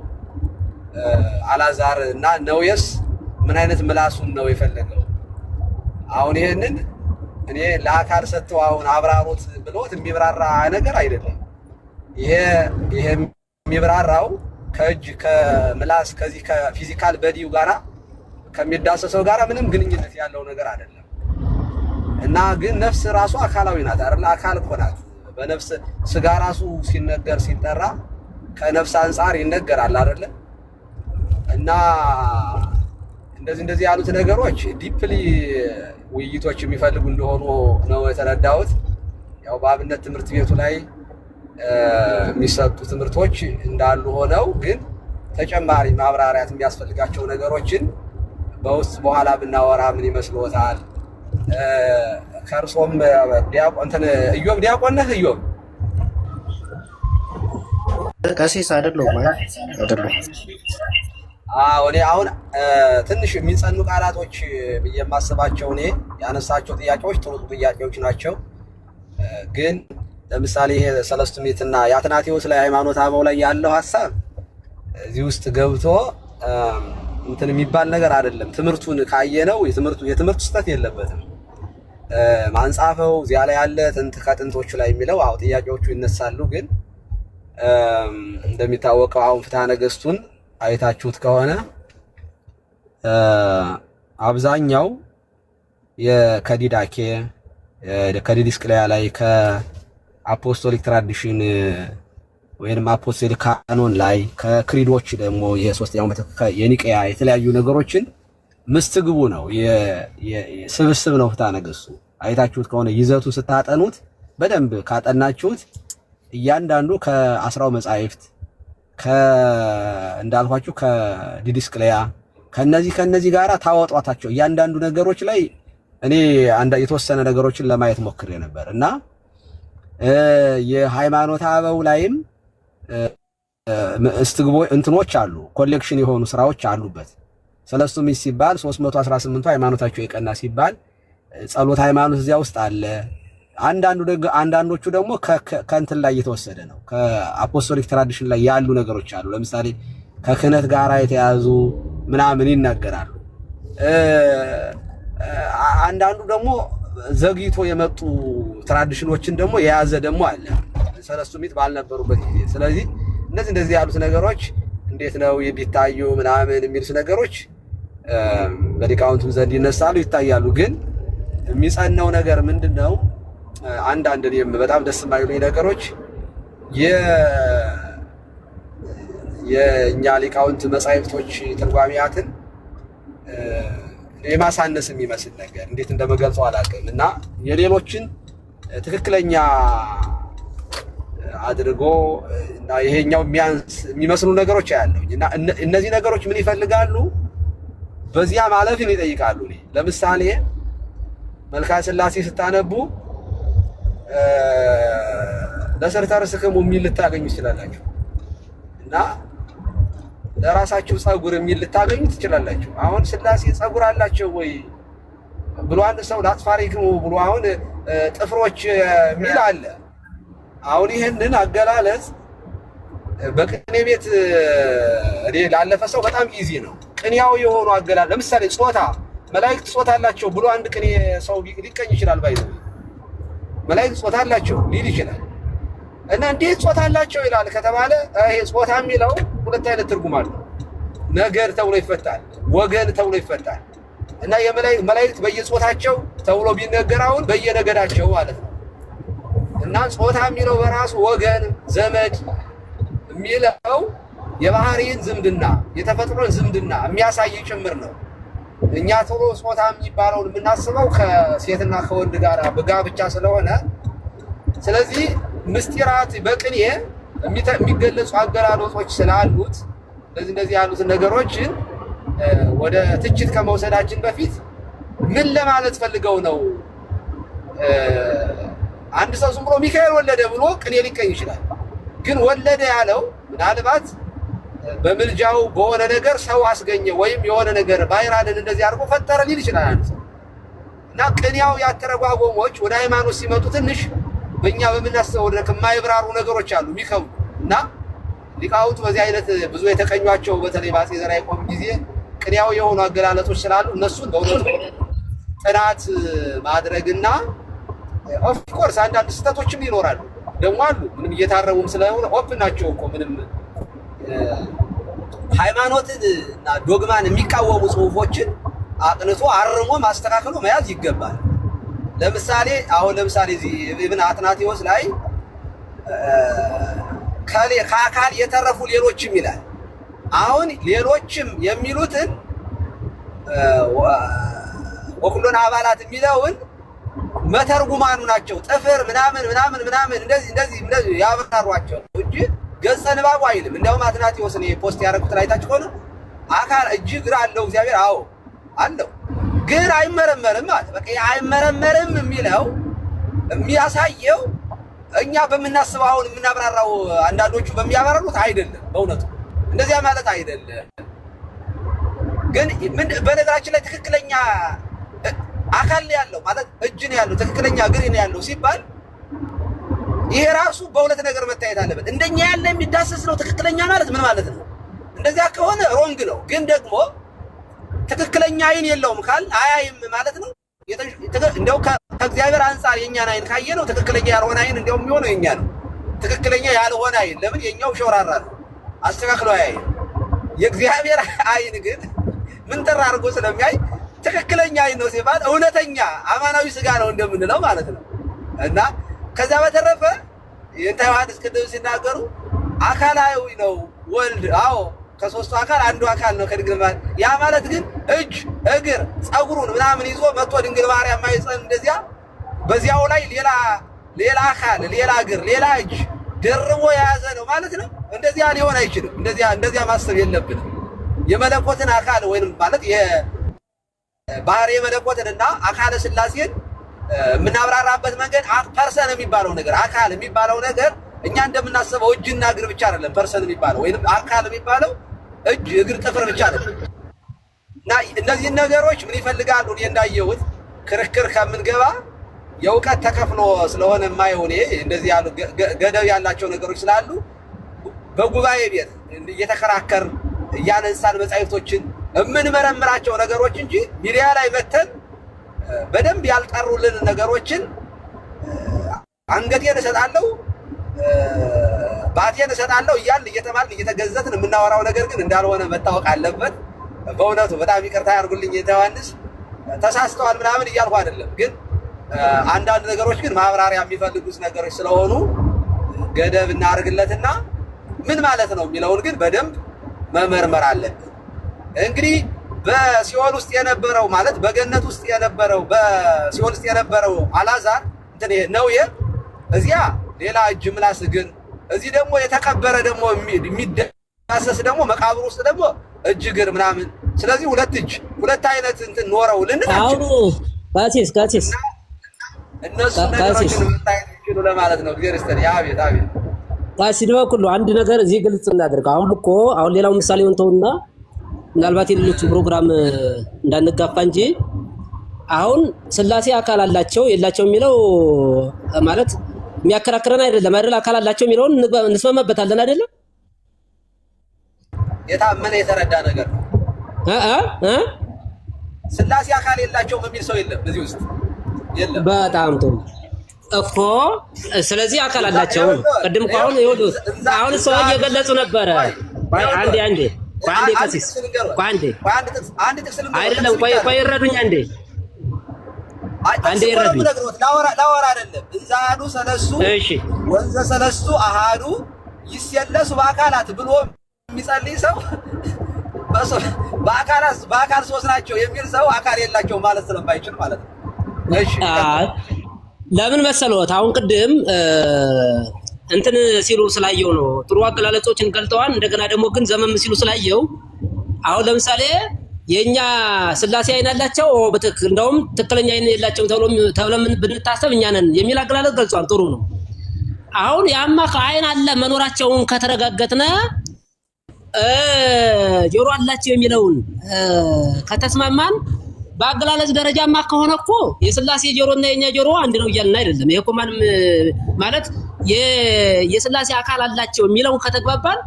አላዛር? እና ነውየስ ምን አይነት ምላሱን ነው የፈለገው? አሁን ይሄንን እኔ ለአካል ሰጥተው አሁን አብራሮት ብሎት የሚብራራ ነገር አይደለም። ይሄ የሚብራራው ከእጅ ከምላስ ከዚህ ከፊዚካል በዲው ጋራ ከሚዳሰሰው ጋራ ምንም ግንኙነት ያለው ነገር አይደለም። እና ግን ነፍስ ራሱ አካላዊ ናት አይደል? አካል እኮ ናት። በነፍስ ስጋ ራሱ ሲነገር ሲጠራ ከነፍስ አንጻር ይነገራል አይደል? እና እንደዚህ ያሉት ነገሮች ዲፕሊ ውይይቶች የሚፈልጉ እንደሆኑ ነው የተረዳሁት። ያው በአብነት ትምህርት ቤቱ ላይ የሚሰጡ ትምህርቶች እንዳሉ ሆነው ግን ተጨማሪ ማብራሪያት የሚያስፈልጋቸው ነገሮችን በውስጥ በኋላ ብናወራ ምን ይመስልዎታል? ከእርሶም ኢዮብ ዲያቆን ነህ? ኢዮብ ቀሲስ አይደለሁም አይደለሁም። እኔ አሁን ትንሽ የሚጸኑ ቃላቶች ብዬ የማስባቸው እኔ ያነሳቸው ጥያቄዎች ጥሩ ጥያቄዎች ናቸው። ግን ለምሳሌ ይሄ ሰለስቱ ምዕትና የአትናቴዎስ ላይ ሃይማኖተ አበው ላይ ያለው ሐሳብ እዚህ ውስጥ ገብቶ እንትን የሚባል ነገር አይደለም። ትምህርቱን ካየነው የትምህርቱ ስህተት የለበትም። ማንጻፈው እዚያ ላይ ያለ ከጥንቶቹ ላይ የሚለው ጥያቄዎቹ ይነሳሉ። ግን እንደሚታወቀው አሁን ፍትሐ ነገሥቱን አይታችሁት ከሆነ አብዛኛው የከዲዳኬ ከዲድስቅልያ ላይ ከአፖስቶሊክ ትራዲሽን ወይንም አፖስቶሊክ ካኖን ላይ ከክሪዶች ደግሞ የሶስተኛው የኒቅያ የተለያዩ ነገሮችን ምስትግቡ ነው፣ ስብስብ ነው ፍትሐ ነገሥቱ። አይታችሁት ከሆነ ይዘቱ ስታጠኑት በደንብ ካጠናችሁት እያንዳንዱ ከአስራው መጻሕፍት እንዳልኳችሁ ከዲድስቅልያ ከነዚህ ጋራ ታወጧታቸው እያንዳንዱ ነገሮች ላይ እኔ የተወሰነ ነገሮችን ለማየት ሞክሬ ነበር እና የሃይማኖተ አበው ላይም እስትግቦ እንትኖች አሉ፣ ኮሌክሽን የሆኑ ስራዎች አሉበት። ሰለስቱ ምዕት ሲባል 318ቱ ሃይማኖታቸው የቀና ሲባል ጸሎት ሃይማኖት እዚያ ውስጥ አለ። አንዳንዶቹ ደግሞ ከእንትን ላይ የተወሰደ ነው፣ ከአፖስቶሊክ ትራዲሽን ላይ ያሉ ነገሮች አሉ። ለምሳሌ ከክህነት ጋራ የተያዙ ምናምን ይናገራሉ። አንዳንዱ ደግሞ ዘግይቶ የመጡ ትራዲሽኖችን ደግሞ የያዘ ደግሞ አለ፣ ሰለስቱ ምዕት ባልነበሩበት ጊዜ። ስለዚህ እንደዚህ ያሉት ነገሮች እንዴት ነው ቢታዩ ምናምን የሚሉት ነገሮች በሊቃውንቱም ዘንድ ይነሳሉ፣ ይታያሉ። ግን የሚጸናው ነገር ምንድነው? አንዳንድ እኔም በጣም ደስ የማይሉኝ ነገሮች የእኛ ሊቃውንት መጻሕፍቶች ትርጓሜያትን የማሳነስ የሚመስል ነገር እንዴት እንደመገልጸው አላውቅም እና የሌሎችን ትክክለኛ አድርጎ እና ይሄኛው የሚመስሉ ነገሮች ያያለሁኝ እና እነዚህ ነገሮች ምን ይፈልጋሉ? በዚያ ማለፍን ይጠይቃሉ። ለምሳሌ መልክዓ ሥላሴ ስታነቡ ለሰርተ ርስክሙ የሚል ልታገኙ ትችላላችሁ እና ለራሳችሁ ጸጉር የሚል ልታገኙ ትችላላችሁ። አሁን ሥላሴ ጸጉር አላቸው ወይ ብሎ አንድ ሰው ለአጽፋሪክሙ ብሎ አሁን ጥፍሮች የሚል አለ። አሁን ይህንን አገላለጽ በቅኔ ቤት እኔ ላለፈ ሰው በጣም ኢዚ ነው። ቅኔያዊ የሆኑ አገላለጽ ለምሳሌ ጾታ መላእክት ጾታ አላቸው ብሎ አንድ ቅኔ ሰው ሊቀኝ ይችላል። ባይዘው መላእክት ጾታ አላቸው ሊል ይችላል እና እንዴት ጾታ አላቸው ይላል ከተባለ ይሄ ጾታ የሚለው ሁለት አይነት ትርጉም አለው። ነገር ተብሎ ይፈታል፣ ወገን ተብሎ ይፈታል እና የመላእክት በየጾታቸው ተብሎ ቢነገራውን በየነገዳቸው ማለት ነው እና ጾታ የሚለው በራሱ ወገን ዘመድ የሚለው የባህሪን ዝምድና የተፈጥሮን ዝምድና የሚያሳይ ጭምር ነው። እኛ ቶሎ ጾታ የሚባለውን የምናስበው ከሴትና ከወንድ ጋር በጋብቻ ስለሆነ ስለዚህ ምስጢራት በቅኔ የሚገለጹ አገላለጾች ስላሉት እንደዚህ ያሉትን ነገሮችን ወደ ትችት ከመውሰዳችን በፊት ምን ለማለት ፈልገው ነው? አንድ ሰው ዝም ብሎ ሚካኤል ወለደ ብሎ ቅኔ ሊቀኝ ይችላል። ግን ወለደ ያለው ምናልባት በምልጃው በሆነ ነገር ሰው አስገኘ ወይም የሆነ ነገር ባይራንን እንደዚህ አድርጎ ፈጠረ ሊል ይችላል አንድ ሰው እና ቅኔያው ያተረጓጎሞች ወደ ሃይማኖት ሲመጡ ትንሽ በእኛ በምናስበው ልክ የማይብራሩ ነገሮች አሉ የሚከብዱ እና ሊቃውንቱ በዚህ አይነት ብዙ የተቀኟቸው በተለይ በአፄ ዘርዓ ያዕቆብ ጊዜ ቅኔያዊ የሆኑ አገላለጦች ስላሉ እነሱን በእውነቱ ጥናት ማድረግና ኦፍኮርስ አንዳንድ ስህተቶችም ይኖራሉ ደግሞ አሉ። ምንም እየታረሙም ስለሆነ ኦፕን ናቸው እኮ ምንም ሃይማኖትን እና ዶግማን የሚቃወሙ ጽሁፎችን አጥንቶ አርሞ ማስተካከሉ መያዝ ይገባል። ለምሳሌ እዚህ ኢብን አትናቴዎስ ላይ ከአካል የተረፉ ሌሎችም ይላል። አሁን ሌሎችም የሚሉትን ወኩሎን አባላት የሚለውን መተርጉማኑ ናቸው ጥፍር ምናምን እንደዚህ ያብራሯቸው እንጂ ገጸ ንባቡ አይልም። እንደውም አትናቴዎስን ፖስት ያደረኩት ላይ ታች ሆነ አካል እጅ እግር አለው እግዚአብሔር አዎ አለው ግን አይመረመርም ማለት በቃ አይመረመርም የሚለው የሚያሳየው እኛ በምናስበው አሁን የምናብራራው አንዳንዶቹ በሚያብራሩት አይደለም። በእውነቱ እንደዚያ ማለት አይደለም። ግን በነገራችን ላይ ትክክለኛ አካል ያለው ማለት እጅ ነው ያለው ትክክለኛ እግር ነው ያለው ሲባል ይሄ ራሱ በሁለት ነገር መታየት አለበት። እንደኛ ያለ የሚዳሰስ ነው ትክክለኛ ማለት ምን ማለት ነው? እንደዚያ ከሆነ ሮንግ ነው። ግን ደግሞ ትክክለኛ አይን የለውም ካል አያይም ማለት ነው። እንደው ከእግዚአብሔር አንፃር የኛን አይን ካየ ነው ትክክለኛ ያልሆነ አይን እንደው የሚሆነው የኛ ነው። ትክክለኛ ያልሆነ አይን ለምን የኛው ሾራራ ነው አስተካክሎ አያይም። የእግዚአብሔር አይን ግን ምን ጠራ አድርጎ ስለሚያይ ትክክለኛ አይን ነው ሲባል እውነተኛ አማናዊ ስጋ ነው እንደምንለው ማለት ነው። እና ከዛ በተረፈ የእንተ ዮሐንስ ቅድም ሲናገሩ አካላዊ ነው ወልድ አዎ ከሶስቱ አካል አንዱ አካል ነው ከድንግል ማርያም ያ ማለት ግን እጅ እግር ጸጉሩን ምናምን ይዞ መጥቶ ድንግል ማርያም ማይጸን እንደዚያ በዚያው ላይ ሌላ አካል ሌላ እግር ሌላ እጅ ደርቦ የያዘ ነው ማለት ነው። እንደዚያ ሊሆን አይችልም። እንደዚያ ማሰብ የለብንም። የመለኮትን አካል ወይንም ማለት የባህሪ የመለኮትንና አካለ ሥላሴን የምናብራራበት መንገድ ፐርሰን የሚባለው ነገር አካል የሚባለው ነገር እኛ እንደምናስበው እጅና እግር ብቻ አይደለም። ፐርሰን የሚባለው ወይንም አካል የሚባለው እጅ እግር ጥፍር ብቻ አይደለም። እና እነዚህ ነገሮች ምን ይፈልጋሉ? እኔ እንዳየሁት ክርክር ከምንገባ የእውቀት ተከፍሎ ስለሆነ የማይሆን እንደዚህ ያሉ ገደብ ያላቸው ነገሮች ስላሉ በጉባኤ ቤት እየተከራከር እያነሳን መጻሕፍቶችን የምንመረምራቸው ነገሮች እንጂ ሚዲያ ላይ መተን በደንብ ያልጠሩልን ነገሮችን አንገቴን እሰጣለሁ ባቴን እሰጣለሁ እያልን እየተማልን እየተገዘትን የምናወራው ነገር ግን እንዳልሆነ መታወቅ አለበት። በእውነቱ በጣም ይቅርታ ያድርጉልኝ ዮሐንስ ተሳስተዋል ምናምን እያልኩ አይደለም። ግን አንዳንድ ነገሮች ግን ማብራሪያ የሚፈልጉት ነገሮች ስለሆኑ ገደብ እናደርግለትና ምን ማለት ነው የሚለውን ግን በደንብ መመርመር አለብን። እንግዲህ በሲኦል ውስጥ የነበረው ማለት በገነት ውስጥ የነበረው በሲኦል ውስጥ የነበረው አልዓዛር እንትን ነው እዚያ ሌላ እጅ ምላስ እግር፣ እዚህ ደግሞ የተቀበረ ደግሞ የሚዳሰስ ደግሞ መቃብር ውስጥ ደግሞ እጅ እግር ምናምን። ስለዚህ ሁለት እጅ ሁለት አይነት እንትን ኖረው ልንላቸው ቃሲስ እነሱ ነገሮችን መታየት ይችላሉ ለማለት ነው። እግዚአብሔር ይስጥልኝ። አቤት አቤት። ቃሲስ ነው ሁሉ አንድ ነገር እዚህ ግልጽ እናድርግ። አሁን ሌላው ምሳሌውን ተውና ምናልባት የሌሎቹ ፕሮግራም እንዳንጋፋ እንጂ አሁን ስላሴ አካል አላቸው የላቸው የሚለው ማለት የሚያከራክረን አይደለም። አካል አላቸው የሚለውን እንስማማበታለን አይደለም? የታመነ የተረዳ ነገር ነው። ስላሴ አካል የላቸውም የሚል ሰው የለም እዚህ ውስጥ የለም። በጣም ጥሩ እኮ። ስለዚህ አካል አላቸው። ቅድም እኮ አሁን ሰው እየገለጹ ነበረ። አንዴ ቀሲስ አይደለም፣ ቆይ ይረዱኝ አንዴ ይረዱኝ። ላወራ አይደለም። እንዛዱ ሰለሱ ወንዘ ሰለስቱ አሃዱ ይሰለሱ በአካላት ብሎ የሚጸልይ ሰው በአካል ሶስት ናቸው የሚል ሰው አካል የላቸው ማለት ስለማይችል ማለት ነው። እሺ ለምን መሰሎት? አሁን ቅድም እንትን ሲሉ ስላየው ነው። ጥሩ አገላለጾችን ገልጠዋል። እንደገና ደግሞ ግን ዘመም ሲሉ ስላየው አሁን ለምሳሌ የኛ ስላሴ አይን አላቸው በትክክል እንደውም ትክክለኛ አይን የላቸውም ተብሎ ብንታሰብ እኛ ነን የሚል አገላለጽ ገልጿል። ጥሩ ነው። አሁን ያማ ከአይን አለ መኖራቸውን ከተረጋገጥነ ጆሮ አላቸው የሚለውን ከተስማማን በአገላለጽ ደረጃማ ከሆነ እኮ የስላሴ ጆሮና የኛ ጆሮ አንድ ነው እያልን አይደለም። ይሄ እኮ ማንም ማለት የስላሴ አካል አላቸው የሚለውን ከተግባባን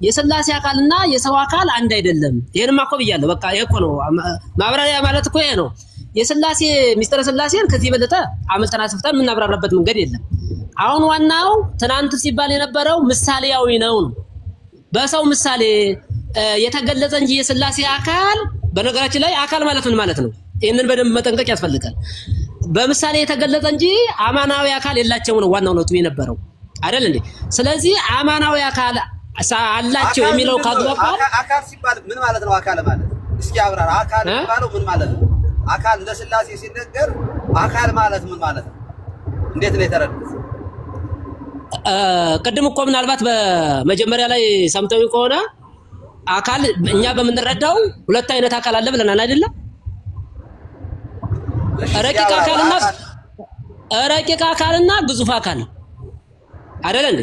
የስላሴ አካልና የሰው አካል አንድ አይደለም። ይሄንማ እኮ ብያለሁ። በቃ ይሄ እኮ ነው ማብራሪያ ማለት እኮ ይሄ ነው። የስላሴ ሚስጥረ ስላሴን ከዚህ የበለጠ አመልጠና ስፍታን የምናብራራበት መንገድ የለም። አሁን ዋናው ትናንት ሲባል የነበረው ምሳሌያዊ ነው። በሰው ምሳሌ የተገለጸ እንጂ የስላሴ አካል በነገራችን ላይ አካል ማለት ምን ማለት ነው? ይሄንን በደንብ መጠንቀቅ ያስፈልጋል። በምሳሌ የተገለጸ እንጂ አማናዊ አካል የላቸውም ነው ዋናው ነጥብ የነበረው አይደል እንዴ? ስለዚህ አማናዊ አካል አላቸው የሚለው ካግባባል አካል ሲባል ምን ማለት ነው? አካል ማለት እስኪ አብራራ። አካል የሚባለው ምን ማለት ነው? አካል ለስላሴ ሲነገር አካል ማለት ምን ማለት ነው? እንዴት ነው የተረዱት? ቅድም እኮ ምናልባት በመጀመሪያ ላይ ሰምተው ከሆነ አካል እኛ በምንረዳው ሁለት አይነት አካል አለ ብለናል አይደለም? ረቂቅ አካልና ግዙፍ አካል አይደል እንዴ?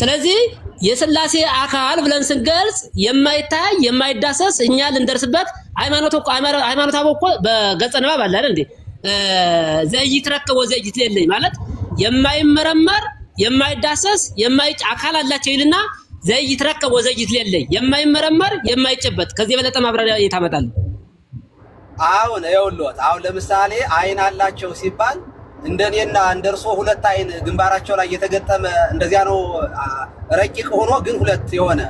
ስለዚህ የስላሴ አካል ብለን ስንገልጽ የማይታይ የማይዳሰስ እኛ ልንደርስበት ሃይማኖት አበው እኮ በገጸ ንባብ አለ አይደል እንዴ? ዘይትረከብ ወዘይትለይ ማለት የማይመረመር የማይዳሰስ አካል አላቸው ይልና ዘይትረከብ ወዘይትለይ የማይመረመር የማይጨበጥ ከዚህ የበለጠ ማብራሪያ የታመጣል። አሁን ይኸውልዎት፣ አሁን ለምሳሌ አይን አላቸው ሲባል እንደኔና እንደርሶ ሁለት አይን ግንባራቸው ላይ የተገጠመ እንደዚያ ነው። ረቂቅ ሆኖ ግን ሁለት የሆነ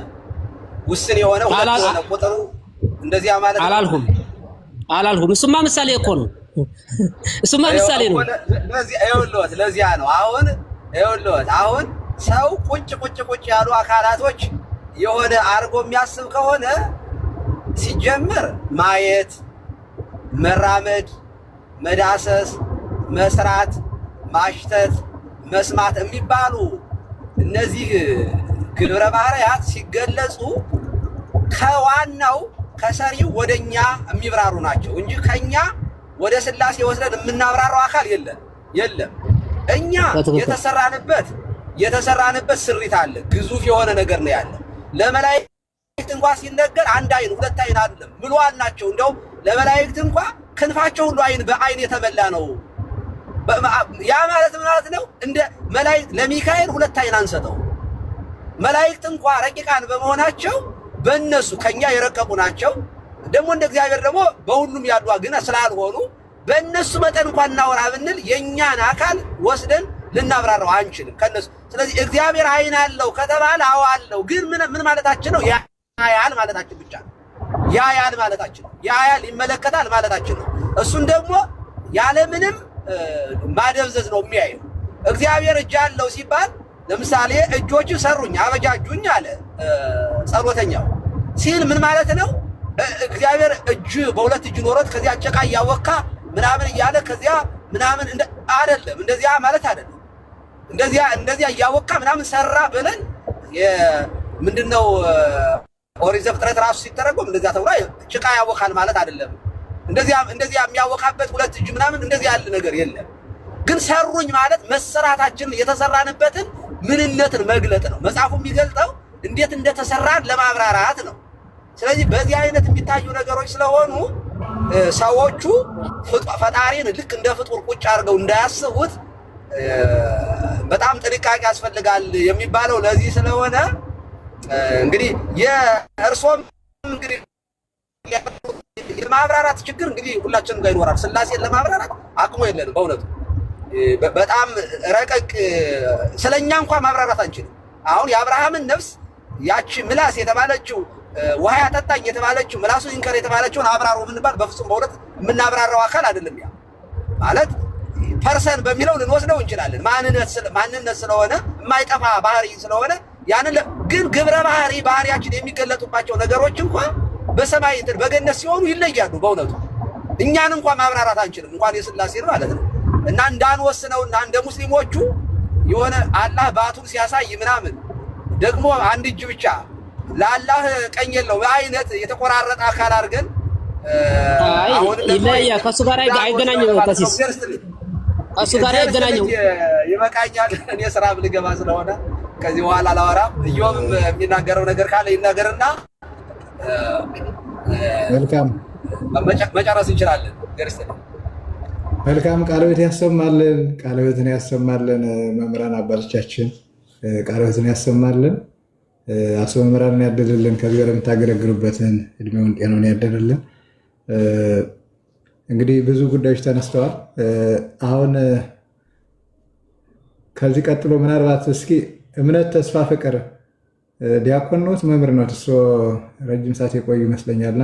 ውስን የሆነ ሁለት የሆነ ቁጥሩ እንደዚያ ማለት አላልኩም። እሱማ ምሳሌ እኮ ነው። እሱማ ምሳሌ ነው። ለዚህ ይኸውልዎት፣ ለዚያ ነው አሁን ይኸውልዎት፣ አሁን ሰው ቁጭ ያሉ አካላቶች የሆነ አርጎ የሚያስብ ከሆነ ሲጀምር ማየት፣ መራመድ፣ መዳሰስ፣ መስራት፣ ማሽተት፣ መስማት የሚባሉ እነዚህ ግብረ ባህሪያት ሲገለጹ ከዋናው ከሰሪው ወደኛ የሚብራሩ ናቸው እንጂ ከኛ ወደ ስላሴ ወስደን የምናብራራው አካል የለም። እኛ የተሰራንበት ስሪት አለ። ግዙፍ የሆነ ነገር ነው ያለ። ለመላእክት እንኳን ሲነገር አንድ አይን ሁለት አይን አይደለም ምሉዓን ናቸው። እንደውም ለመላእክት እንኳን ክንፋቸው ሁሉ በአይን የተመላ ነው። ያ ማለት ማለት ነው እንደ መላእክት ለሚካኤል ሁለት አይን አንሰጠው። መላእክት እንኳን ረቂቃን በመሆናቸው በእነሱ ከኛ የረቀቁ ናቸው። ደግሞ እንደ እግዚአብሔር ደግሞ በሁሉም ያሉ ግን ስላልሆኑ በእነሱ መጠን እንኳን እናወራ ብንል የኛን አካል ወስደን ልናብራራው አንችልም ከነሱ። ስለዚህ እግዚአብሔር አይን አለው ከተባለ አዎ አለው፣ ግን ምን ማለታችን ነው? ያያል ማለታችን ብቻ ነው። ያያል ማለታችን ነው። ያያል ይመለከታል ማለታችን ነው። እሱን ደግሞ ያለምንም ማደብዘዝ ነው የሚያየው። እግዚአብሔር እጅ አለው ሲባል ለምሳሌ እጆቹ ሰሩኝ አበጃጁኝ አለ ጸሎተኛው ሲል ምን ማለት ነው? እግዚአብሔር እጅ በሁለት እጅ ኖሮት ከዚያ ጭቃ እያወካ ምናምን እያለ ከዚያ ምናምን አይደለም። እንደዚያ ማለት አይደለም። እንደዚያ እያወካ ምናምን ሰራ ብለን ምንድነው ኦሪት ዘፍጥረት ራሱ ሲተረጎም እንደዚያ ተብሎ ጭቃ ያወካል ማለት አይደለም። እንደዚያ የሚያወካበት ሁለት እጅ ምናምን እንደዚያ ያለ ነገር የለም። ግን ሰሩኝ ማለት መሰራታችንን የተሰራንበትን ምንነትን መግለጥ ነው። መጽሐፉ የሚገልጠው እንዴት እንደተሰራን ለማብራራት ነው። ስለዚህ በዚህ አይነት የሚታዩ ነገሮች ስለሆኑ ሰዎቹ ፈጣሪን ልክ እንደ ፍጡር ቁጭ አድርገው እንዳያስቡት በጣም ጥንቃቄ ያስፈልጋል የሚባለው ለዚህ ስለሆነ እንግዲህ የእርሶም እንግዲህ የማብራራት ችግር እንግዲህ ሁላችንም ጋር ይኖራል። ስላሴን ለማብራራት አቅሙ የለንም በእውነቱ በጣም ረቀቅ ስለኛ እንኳን ማብራራት አንችልም። አሁን የአብርሃምን ነፍስ ያቺ ምላስ የተባለችው ውሃ ያጠጣኝ የተባለችው ምላሱ ይንከር የተባለችውን አብራሩ ብንባል በፍጹም በእውነት የምናብራራው አካል አይደለም። ያ ማለት ፐርሰን በሚለው ልንወስደው እንችላለን። ማንነት ስለሆነ የማይጠፋ ባህሪ ስለሆነ ያንን ግን ግብረ ባህሪ ባህሪያችን የሚገለጡባቸው ነገሮች እንኳን በሰማይ በገነት ሲሆኑ ይለያሉ። በእውነቱ እኛን እንኳን ማብራራት አንችልም፣ እንኳን የስላሴን ማለት ነው። እና እንዳንወስነውና እንደ ሙስሊሞቹ የሆነ አላህ ባቱን ሲያሳይ ምናምን ደግሞ አንድ እጅ ብቻ ለአላህ ቀኝ የለው በአይነት የተቆራረጠ አካል አድርገን አሁን ይለያ ከሱ ጋር አይገናኝም። ከሲስ ከሱ ጋር አይገናኝም። ይበቃኛል። እኔ ስራ ልገባ ስለሆነ ከዚህ በኋላ አላወራም። እዮብም የሚናገረው ነገር ካለ ይናገርና መልካም መጨረስ እንችላለን። መልካም ቃለ ሕይወት ያሰማልን፣ ቃለ ሕይወትን ያሰማልን። መምህራን አባቶቻችን ቃለ ሕይወትን ያሰማልን፣ አስበ መምህራንን ያደልልን፣ ከዚህ ጋር የምታገለግሉበትን እድሜውን ጤናውን ያደልልን። እንግዲህ ብዙ ጉዳዮች ተነስተዋል። አሁን ከዚህ ቀጥሎ ምናልባት እስኪ እምነት፣ ተስፋ፣ ፍቅር ዲያቆን ኖት መምህር ኖት እሱ ረጅም ሰዓት የቆዩ ይመስለኛልና